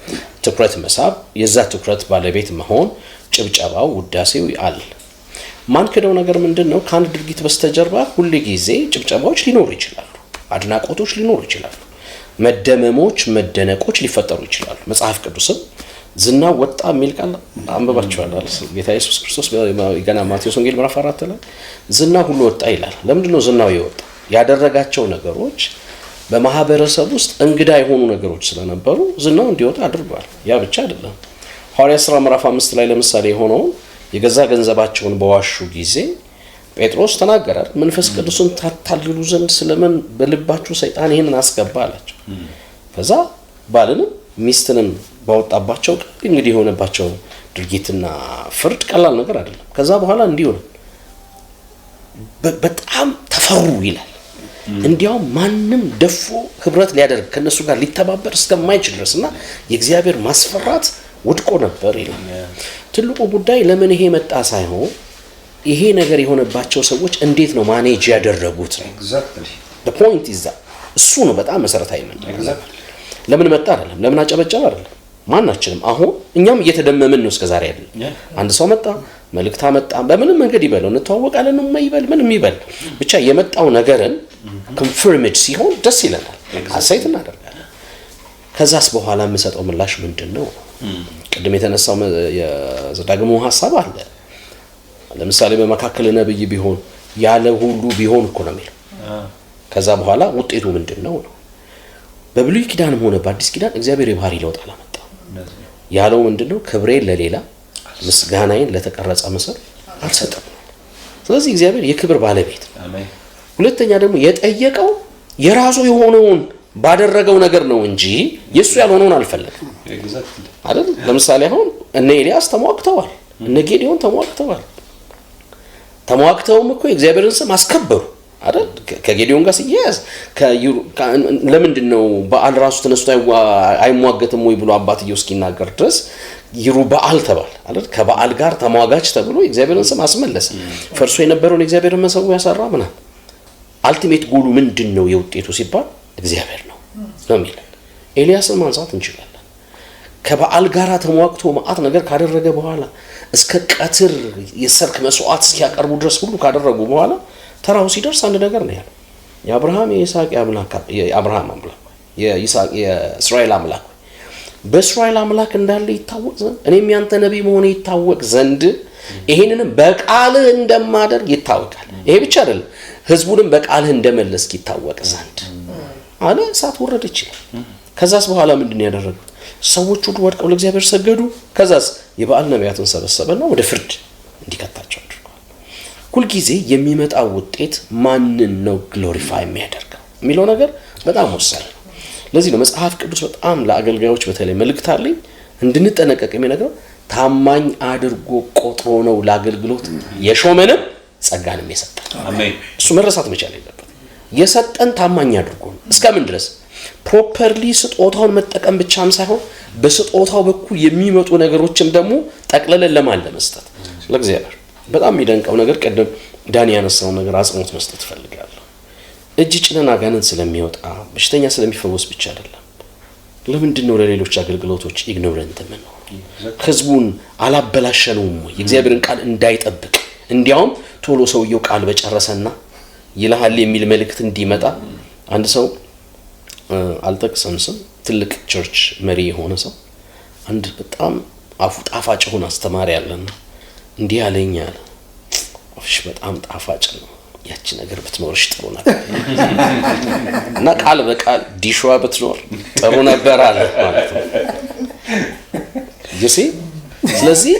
ትኩረት መሳብ፣ የዛ ትኩረት ባለቤት መሆን፣ ጭብጨባው ውዳሴው አለ። ማን ከደው ነገር ምንድነው? ከአንድ ድርጊት በስተጀርባ ሁሉ ጊዜ ጭብጨባዎች ሊኖሩ ይችላሉ፣ አድናቆቶች ሊኖሩ ይችላሉ፣ መደመሞች፣ መደነቆች ሊፈጠሩ ይችላሉ። መጽሐፍ ቅዱስም ዝናው ወጣ የሚል ቃል አንብባችኋል። ጌታ ኢየሱስ ክርስቶስ ገና ማቴዎስ ወንጌል ምዕራፍ 4 ላይ ዝና ሁሉ ወጣ ይላል። ለምንድነው ዝናው የወጣ? ያደረጋቸው ነገሮች በማህበረሰብ ውስጥ እንግዳ የሆኑ ነገሮች ስለነበሩ ዝናው እንዲወጣ አድርጓል። ያ ብቻ አይደለም። ሐዋርያት ሥራ ምዕራፍ 5 ላይ ለምሳሌ የሆነው የገዛ ገንዘባቸውን በዋሹ ጊዜ ጴጥሮስ ተናገረ። መንፈስ ቅዱስን ታታልሉ ዘንድ ስለምን በልባችሁ ሰይጣን ይሄንን አስገባ አላቸው። ከዛ ባልንም ሚስትንም ባወጣባቸው እንግዲህ የሆነባቸው ድርጊትና ፍርድ ቀላል ነገር አይደለም። ከዛ በኋላ እንዲሁ ነው፣ በጣም ተፈሩ ይላል። እንዲያው ማንም ደፎ ህብረት ሊያደርግ ከነሱ ጋር ሊተባበር እስከማይችል ድረስና የእግዚአብሔር ማስፈራት ወድቆ ነበር ይላል። ትልቁ ጉዳይ ለምን ይሄ መጣ ሳይሆን ይሄ ነገር የሆነባቸው ሰዎች እንዴት ነው ማኔጅ ያደረጉት ነው። the point is that እሱ ነው በጣም መሰረታዊ ነገር። ለምን መጣ አይደለም፣ ለምን አጨበጨበ አይደለም። ማናችንም አሁን እኛም እየተደመምን ነው እስከዛሬ አይደለም። አንድ ሰው መጣ፣ መልእክት መጣ፣ በምንም መንገድ ይበለው እንተዋወቃለን ነው የማይበል ምንም ይበል ብቻ የመጣው ነገርን confirmed ሲሆን ደስ ይለናል፣ ሐሴት እናደርጋለን። ከዛስ በኋላ የምሰጠው ምላሽ ምንድነው? ቅድም የተነሳው የዘዳግሙ ሐሳብ አለ። ለምሳሌ በመካከለ ነብይ ቢሆን ያለ ሁሉ ቢሆን እኮ ነው የሚለው። ከዛ በኋላ ውጤቱ ምንድነው ነው? በብሉይ ኪዳንም ሆነ በአዲስ ኪዳን እግዚአብሔር የባህሪ ለውጥ አላመጣም። ያለው ምንድነው? ክብሬን ለሌላ ምስጋናዬን ለተቀረጸ ምስል አልሰጠም። ስለዚህ እግዚአብሔር የክብር ባለቤት ነው። አሜን። ሁለተኛ ደግሞ የጠየቀው የራሱ የሆነውን ባደረገው ነገር ነው እንጂ የሱ ያልሆነውን አልፈለገም። አይደል? ለምሳሌ አሁን እነ ኤልያስ ተሟግተዋል፣ እነ ጌዲዮን ተሟግተዋል። ተሟግተውም እኮ የእግዚአብሔርን ስም አስከበሩ አይደል? ከጌዲዮን ጋር ሲያያዝ ለምንድን ነው በዓል ራሱ ተነስቶ አይሟገትም ወይ ብሎ አባትየው እስኪናገር ድረስ ይሩ በዓል ተባለ አይደል? ከበዓል ጋር ተሟጋች ተብሎ የእግዚአብሔርን ስም አስመለሰ። ፈርሶ የነበረውን የእግዚአብሔርን መሰዊያ ሰራ ምናምን። አልቲሜት ጎሉ ምንድነው የውጤቱ ሲባል እግዚአብሔር ነው የሚለን። ኤልያስን ማንሳት እንችላለን። ከበዓል ጋራ ተሟግቶ መዓት ነገር ካደረገ በኋላ እስከ ቀትር የሰርክ መስዋዕት እስኪያቀርቡ ድረስ ሁሉ ካደረጉ በኋላ ተራው ሲደርስ አንድ ነገር ነው ያለው። የአብርሃም የይስሐቅ የአብርሃም አምላክ የይስሐቅ የእስራኤል አምላክ በእስራኤል አምላክ እንዳለ ይታወቅ ዘንድ እኔም ያንተ ነቢይ መሆኔ ይታወቅ ዘንድ ይሄንንም በቃልህ እንደማደርግ ይታወቃል። ይሄ ብቻ አይደለም፣ ህዝቡንም በቃልህ እንደመለስክ ይታወቅ ዘንድ አለ። እሳት ወረደች ይላል። ከዛስ በኋላ ምንድን ነው ያደረገው? ሰዎች ሁሉ ወድቀው ለእግዚአብሔር ሰገዱ። ከዛስ የበዓል ነቢያትን ሰበሰበና ወደ ፍርድ እንዲከታቸው አድርጓል። ሁልጊዜ የሚመጣው ውጤት ማንን ነው ግሎሪፋይ የሚያደርገው የሚለው ነገር በጣም ወሳኝ ነው። ለዚህ ነው መጽሐፍ ቅዱስ በጣም ለአገልጋዮች በተለይ መልእክት አለኝ እንድንጠነቀቅ የሚነግረው ታማኝ አድርጎ ቆጥሮ ነው ለአገልግሎት የሾመንም ጸጋንም የሰጠን። አሜን። እሱ መረሳት መቻል የለበት። የሰጠን ታማኝ አድርጎ ነው። እስከምን ድረስ ፕሮፐርሊ ስጦታውን መጠቀም ብቻም ሳይሆን በስጦታው በኩል የሚመጡ ነገሮችም ደግሞ ጠቅለለን ለማን ለመስጠት ለእግዚአብሔር። በጣም የሚደንቀው ነገር ቀደም ዳኒ ያነሳውን ነገር አጽንኦት መስጠት እፈልጋለሁ። እጅ ጭነን አጋንንት ስለሚወጣ በሽተኛ ስለሚፈወስ ብቻ አይደለም። ለምንድን ነው ለሌሎች አገልግሎቶች ኢግኖረንት የምንሆነው? ህዝቡን አላበላሸነውም ወይ? የእግዚአብሔርን ቃል እንዳይጠብቅ እንዲያውም ቶሎ ሰውየው ቃል በጨረሰና ይልሃል የሚል መልእክት እንዲመጣ አንድ ሰው አልጠቅስም ስም ትልቅ ቸርች መሪ የሆነ ሰው አንድ በጣም አፉ ጣፋጭ ሆነ አስተማሪ ያለና እንዲህ አለኝ አለ። አፍሽ በጣም ጣፋጭ ነው፣ ያቺ ነገር ብትኖርሽ ጥሩ ነበር እና ቃል በቃል ዲሽዋ ብትኖር ጥሩ ነበር አለ ማለት ነው። ይሲ ስለዚህ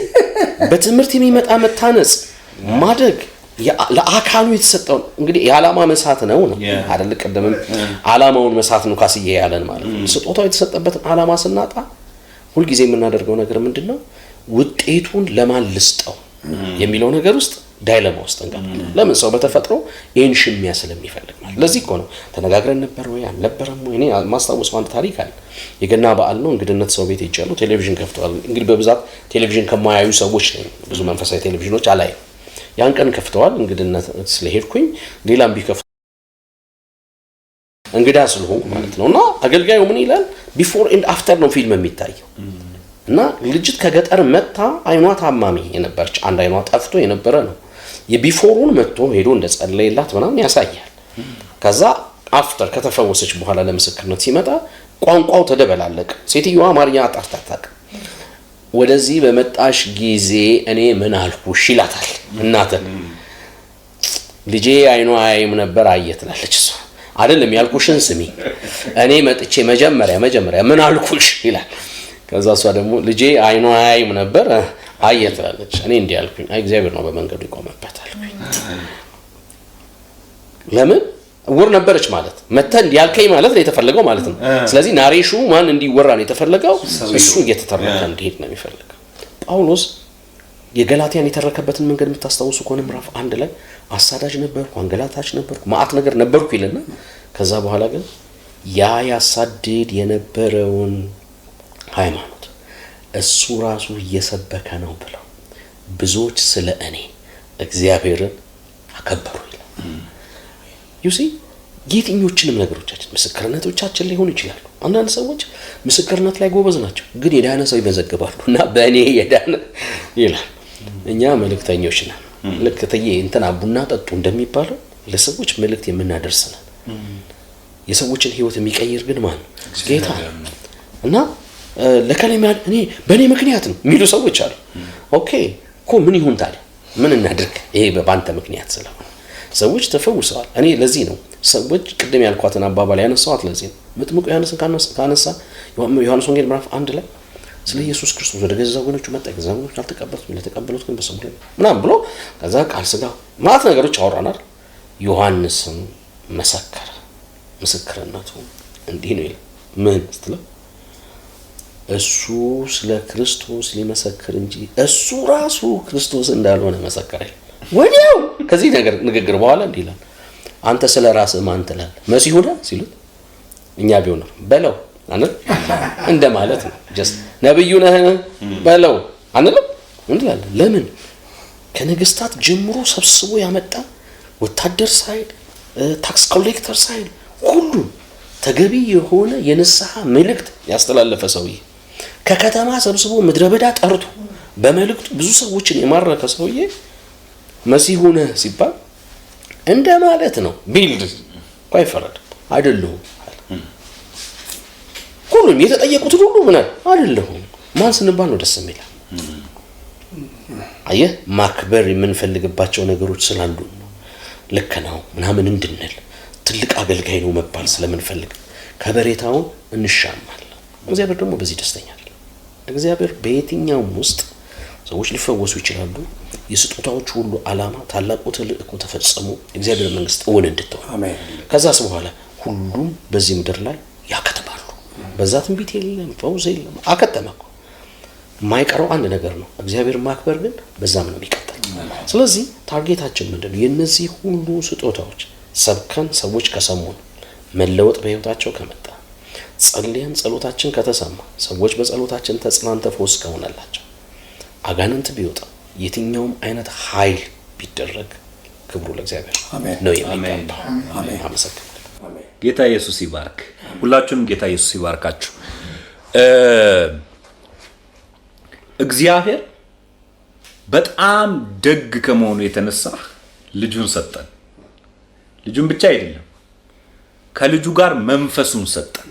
በትምህርት የሚመጣ መታነጽ ማደግ ለአካሉ የተሰጠው እንግዲህ የዓላማ መሳት ነው አይደል? ቀደምም ዓላማውን መሳት ነው ካስዬ ያለን ማለት ነው። ስጦታው የተሰጠበትን ዓላማ ስናጣ ሁልጊዜ የምናደርገው ነገር ምንድነው? ውጤቱን ለማን ልስጠው የሚለው ነገር ውስጥ ዳይለማ ውስጥ እንገባለን። ለምን? ሰው በተፈጥሮ ይሄን ሽሚያ ስለሚፈልግ ማለት። ለዚህ እኮ ነው ተነጋግረን ነበር ወይ አልነበረም ወይ? እኔ ማስታወስ አንድ ታሪክ አለ። የገና በዓል ነው፣ እንግድነት ሰው ቤት ሄጃለሁ። ቴሌቪዥን ከፍተዋል። እንግዲህ በብዛት ቴሌቪዥን ከማያዩ ሰዎች ነኝ። ብዙ መንፈሳዊ ቴሌቪዥኖች አላይም። ያን ቀን ከፍተዋል። እንግድነት ስለሄድኩኝ ሌላም ቢከፍቱ እንግዳ ስለሆንኩ ማለት ነውና አገልጋዩ ምን ይላል? ቢፎር ኤንድ አፍተር ነው ፊልም የሚታየው። እና ልጅት ከገጠር መጣ፣ አይኗ ታማሚ የነበረች አንድ አይኗ ጠፍቶ የነበረ ነው። የቢፎሩን መጥቶ ሄዶ እንደጸለየላት ምናምን ያሳያል። ከዛ አፍተር ከተፈወሰች በኋላ ለምስክርነት ሲመጣ ቋንቋው ተደበላለቀ። ሴትዮዋ አማርኛ አጣርታታቅ ወደዚህ በመጣሽ ጊዜ እኔ ምን አልኩሽ ይላታል። እናተ ልጄ አይኗ አይም ነበር አየትላለች። እሷ አይደለም ያልኩሽን ስሚ፣ እኔ መጥቼ መጀመሪያ ምን አልኩሽ ይላል። ከዛ እሷ ደግሞ ልጄ አይኗ አይም ነበር አየትላለች። እኔ እንዲህ አልኩኝ፣ አይ እግዚአብሔር ነው በመንገዱ ይቆመበት አልኩኝ። ለምን ውር ነበረች ማለት መተህ እንዲያልከኝ ማለት ነው የተፈለገው ማለት ነው። ስለዚህ ናሬሹ ማን እንዲወራ ነው የተፈለገው? እሱ እየተተረከ እንዲሄድ ነው የሚፈልገው። ጳውሎስ የገላትያን የተረከበትን መንገድ የምታስታውሱ ከሆነ ምዕራፍ 1 ላይ አሳዳጅ ነበርኩ፣ አንገላታች ነበርኩ፣ ማአት ነገር ነበርኩ ይልና ከዛ በኋላ ግን ያ ያሳድድ የነበረውን ሃይማኖት እሱ ራሱ እየሰበከ ነው ብለው ብዙዎች ስለ እኔ እግዚአብሔርን አከበሩ ይላል። ዩሲ የትኞችንም ነገሮቻችን ምስክርነቶቻችን ሊሆኑ ይችላሉ። አንዳንድ ሰዎች ምስክርነት ላይ ጎበዝ ናቸው፣ ግን የዳነ ሰው ይመዘግባሉ እና በእኔ የዳነ ይላል። እኛ መልእክተኞች ነን። ልክ ተዬ እንትና ቡና ጠጡ እንደሚባለው ለሰዎች መልእክት የምናደርስ ነን። የሰዎችን ህይወት የሚቀይር ግን ማን ነው? ጌታ እና ለከለማ እኔ በእኔ ምክንያት ነው የሚሉ ሰዎች አሉ። ኦኬ እኮ ምን ይሁን ታዲያ ምን እናድርግ? ይሄ በአንተ ምክንያት ስለሆነ ሰዎች ተፈውሰዋል። እኔ ለዚህ ነው ሰዎች ቅድም ያልኳትን አባባል ያነሳዋት። ለዚህ ነው መጥምቁ ዮሐንስን ካነሳ ዮሐንስ ወንጌል ምዕራፍ 1 ላይ ስለ ኢየሱስ ክርስቶስ ወደ ገዛ ወገኖቹ መጣ፣ ገዛ ወገኖቹ አልተቀበሉትም፣ ለተቀበሉት ግን በስሙ ላይ ምናምን ብሎ ከዛ ቃል ስጋ ማለት ነገሮች አወራናል። ዮሐንስም መሰከረ፣ ምስክርነቱ እንዲህ ነው ይላል። ምን ስትለው እሱ ስለ ክርስቶስ ሊመሰክር እንጂ እሱ ራሱ ክርስቶስ እንዳልሆነ መሰከረ። ወዲያው ከዚህ ንግግር በኋላ እንዲህ ይላል፣ አንተ ስለ ራስህ ማን ትላለህ? መሲሁ ነህ ሲሉት እኛ ቢሆን በለው አንል እንደማለት ነው። ጀስት ነብዩ ነህ በለው አንልም እንላለን። ለምን? ከነገስታት ጀምሮ ሰብስቦ ያመጣ ወታደር ሳይል ታክስ ኮሌክተር ሳይል ሁሉ ተገቢ የሆነ የንስሐ መልእክት ያስተላለፈ ሰውዬ ከከተማ ሰብስቦ ምድረ በዳ ጠርቶ በመልእክቱ ብዙ ሰዎችን የማረከ ሰውዬ መሲሁ ነህ ሲባል እንደ ማለት ነው ቢልድ እንኳን አይፈረድም። አይደለሁም ሁሉም የተጠየቁት ሁሉ ምን አይደለሁም ማን ስንባል ነው ደስ የሚለው? አየህ ማክበር የምንፈልግባቸው ነገሮች ስላሉ ነው። ልክ ነው ምናምን እንድንል ትልቅ አገልጋይ ነው መባል ስለምንፈልግ ከበሬታውን እንሻማለን። እግዚአብሔር ደግሞ በዚህ ደስተኛ አይደለም። እግዚአብሔር በየትኛውም ውስጥ ሰዎች ሊፈወሱ ይችላሉ። የስጦታዎች ሁሉ ዓላማ ታላቁ ተልእኮ ተፈጽሞ እግዚአብሔር መንግስት እውን እንድትሆን አሜን። ከዛስ በኋላ ሁሉም በዚህ ምድር ላይ ያከተማሉ። በዛ ትንቢት የለም ፈውስ የለም አከተመኩ። የማይቀረው አንድ ነገር ነው እግዚአብሔር ማክበር ግን በዛም ነው የሚቀጥል። ስለዚህ ታርጌታችን ምንድነው? የነዚህ ሁሉ ስጦታዎች ሰብከን ሰዎች ከሰሙን መለወጥ በህይወታቸው ከመጣ ጸልየን ጸሎታችን ከተሰማ ሰዎች በጸሎታችን ተጽናንተው ፈውስ ከሆነላቸው አጋንንት ቢወጣ የትኛውም አይነት ኃይል ቢደረግ ክብሩ ለእግዚአብሔር ነው የሚገባው። አሜን። አመሰግናለሁ። ጌታ ኢየሱስ ይባርክ። ሁላችሁንም ጌታ ኢየሱስ ይባርካችሁ። እግዚአብሔር በጣም ደግ ከመሆኑ የተነሳ ልጁን ሰጠን። ልጁን ብቻ አይደለም ከልጁ ጋር መንፈሱን ሰጠን።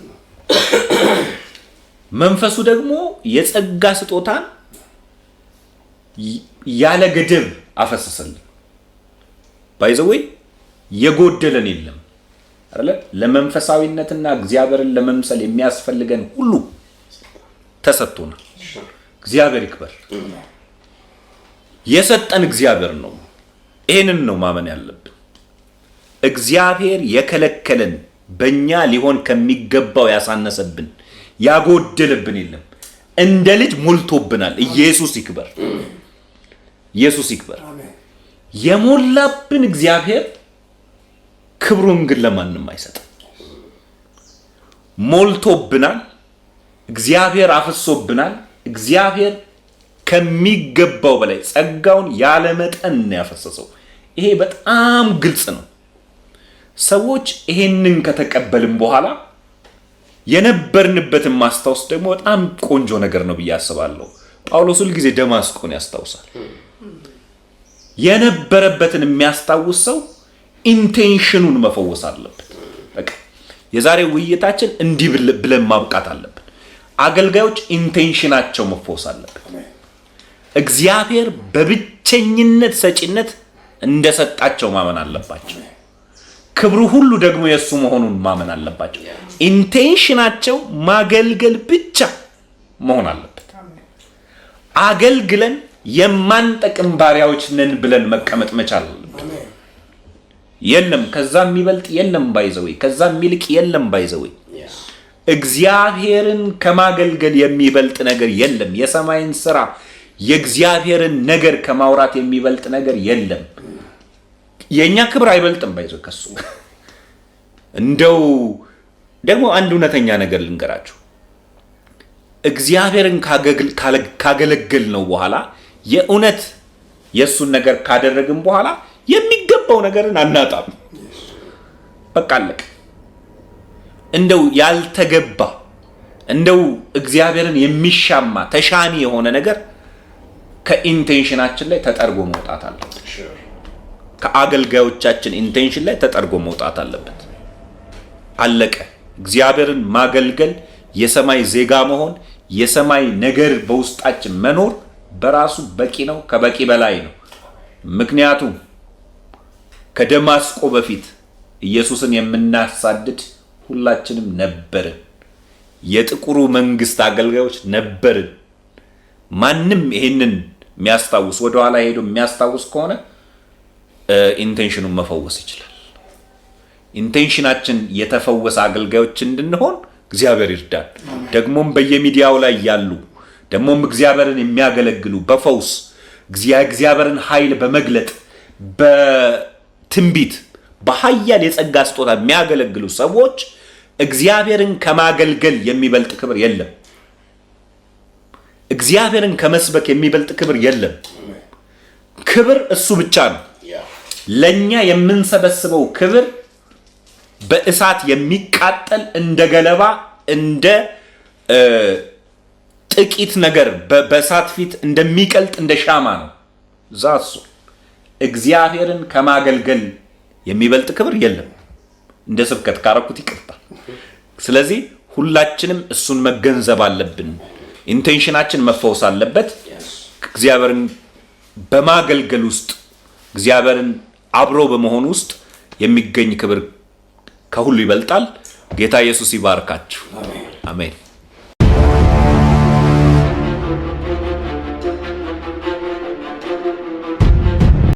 መንፈሱ ደግሞ የጸጋ ስጦታን ያለ ገደብ አፈሰሰልን። ባይዘወይ የጎደለን የለም አይደለ? ለመንፈሳዊነትና እግዚአብሔርን ለመምሰል የሚያስፈልገን ሁሉ ተሰጥቶናል። እግዚአብሔር ይክበር። የሰጠን እግዚአብሔር ነው። ይሄንን ነው ማመን ያለብን። እግዚአብሔር የከለከለን በእኛ ሊሆን ከሚገባው ያሳነሰብን ያጎደለብን የለም። እንደ ልጅ ሞልቶብናል። ኢየሱስ ይክበር። ኢየሱስ ይክበር። የሞላብን እግዚአብሔር ክብሩን ግን ለማንም አይሰጥም። ሞልቶብናል። እግዚአብሔር አፍሶብናል። እግዚአብሔር ከሚገባው በላይ ጸጋውን ያለ መጠን ያፈሰሰው። ይሄ በጣም ግልጽ ነው። ሰዎች ይሄንን ከተቀበልን በኋላ የነበርንበትን ማስታወስ ደግሞ በጣም ቆንጆ ነገር ነው ብዬ አስባለሁ። ጳውሎስ ሁል ጊዜ ደማስቆን ያስታውሳል። የነበረበትን የሚያስታውስ ሰው ኢንቴንሽኑን መፈወስ አለበት። በቃ የዛሬው ውይይታችን እንዲህ ብለን ማብቃት አለብን። አገልጋዮች ኢንቴንሽናቸው መፈወስ አለበት። እግዚአብሔር በብቸኝነት ሰጪነት እንደሰጣቸው ማመን አለባቸው። ክብሩ ሁሉ ደግሞ የሱ መሆኑን ማመን አለባቸው። ኢንቴንሽናቸው ማገልገል ብቻ መሆን አለበት። አገልግለን የማንጠቅም ባሪያዎች ነን ብለን መቀመጥ መቻል አለበት። የለም ከዛ የሚበልጥ የለም ባይዘው፣ ከዛ የሚልቅ የለም ባይዘው። እግዚአብሔርን ከማገልገል የሚበልጥ ነገር የለም። የሰማይን ስራ የእግዚአብሔርን ነገር ከማውራት የሚበልጥ ነገር የለም። የኛ ክብር አይበልጥም ባይዘው ከሱ። እንደው ደግሞ አንድ እውነተኛ ነገር ልንገራችሁ። እግዚአብሔርን ካገለገል ነው በኋላ የእውነት የሱን ነገር ካደረግን በኋላ የሚገባው ነገርን አናጣም። በቃ አለቀ። እንደው ያልተገባ እንደው እግዚአብሔርን የሚሻማ ተሻኒ የሆነ ነገር ከኢንቴንሽናችን ላይ ተጠርጎ መውጣት አለበት። ከአገልጋዮቻችን ኢንቴንሽን ላይ ተጠርጎ መውጣት አለበት። አለቀ። እግዚአብሔርን ማገልገል፣ የሰማይ ዜጋ መሆን፣ የሰማይ ነገር በውስጣችን መኖር በራሱ በቂ ነው፣ ከበቂ በላይ ነው። ምክንያቱም ከደማስቆ በፊት ኢየሱስን የምናሳድድ ሁላችንም ነበርን። የጥቁሩ መንግስት አገልጋዮች ነበርን። ማንም ይሄንን የሚያስታውስ ወደ ኋላ ሄዶ የሚያስታውስ ከሆነ ኢንቴንሽኑን መፈወስ ይችላል። ኢንቴንሽናችን የተፈወሰ አገልጋዮች እንድንሆን እግዚአብሔር ይርዳል። ደግሞም በየሚዲያው ላይ ያሉ ደግሞም እግዚአብሔርን የሚያገለግሉ በፈውስ እግዚአብሔርን ኃይል በመግለጥ በትንቢት በኃያል የጸጋ ስጦታ የሚያገለግሉ ሰዎች እግዚአብሔርን ከማገልገል የሚበልጥ ክብር የለም። እግዚአብሔርን ከመስበክ የሚበልጥ ክብር የለም። ክብር እሱ ብቻ ነው። ለኛ የምንሰበስበው ክብር በእሳት የሚቃጠል እንደ ገለባ እንደ ጥቂት ነገር በእሳት ፊት እንደሚቀልጥ እንደ ሻማ ነው። ዛሱ እግዚአብሔርን ከማገልገል የሚበልጥ ክብር የለም። እንደ ስብከት ካረኩት ይቅርታ። ስለዚህ ሁላችንም እሱን መገንዘብ አለብን። ኢንቴንሽናችን መፈወስ አለበት። እግዚአብሔርን በማገልገል ውስጥ እግዚአብሔርን አብሮ በመሆን ውስጥ የሚገኝ ክብር ከሁሉ ይበልጣል። ጌታ ኢየሱስ ይባርካችሁ። አሜን።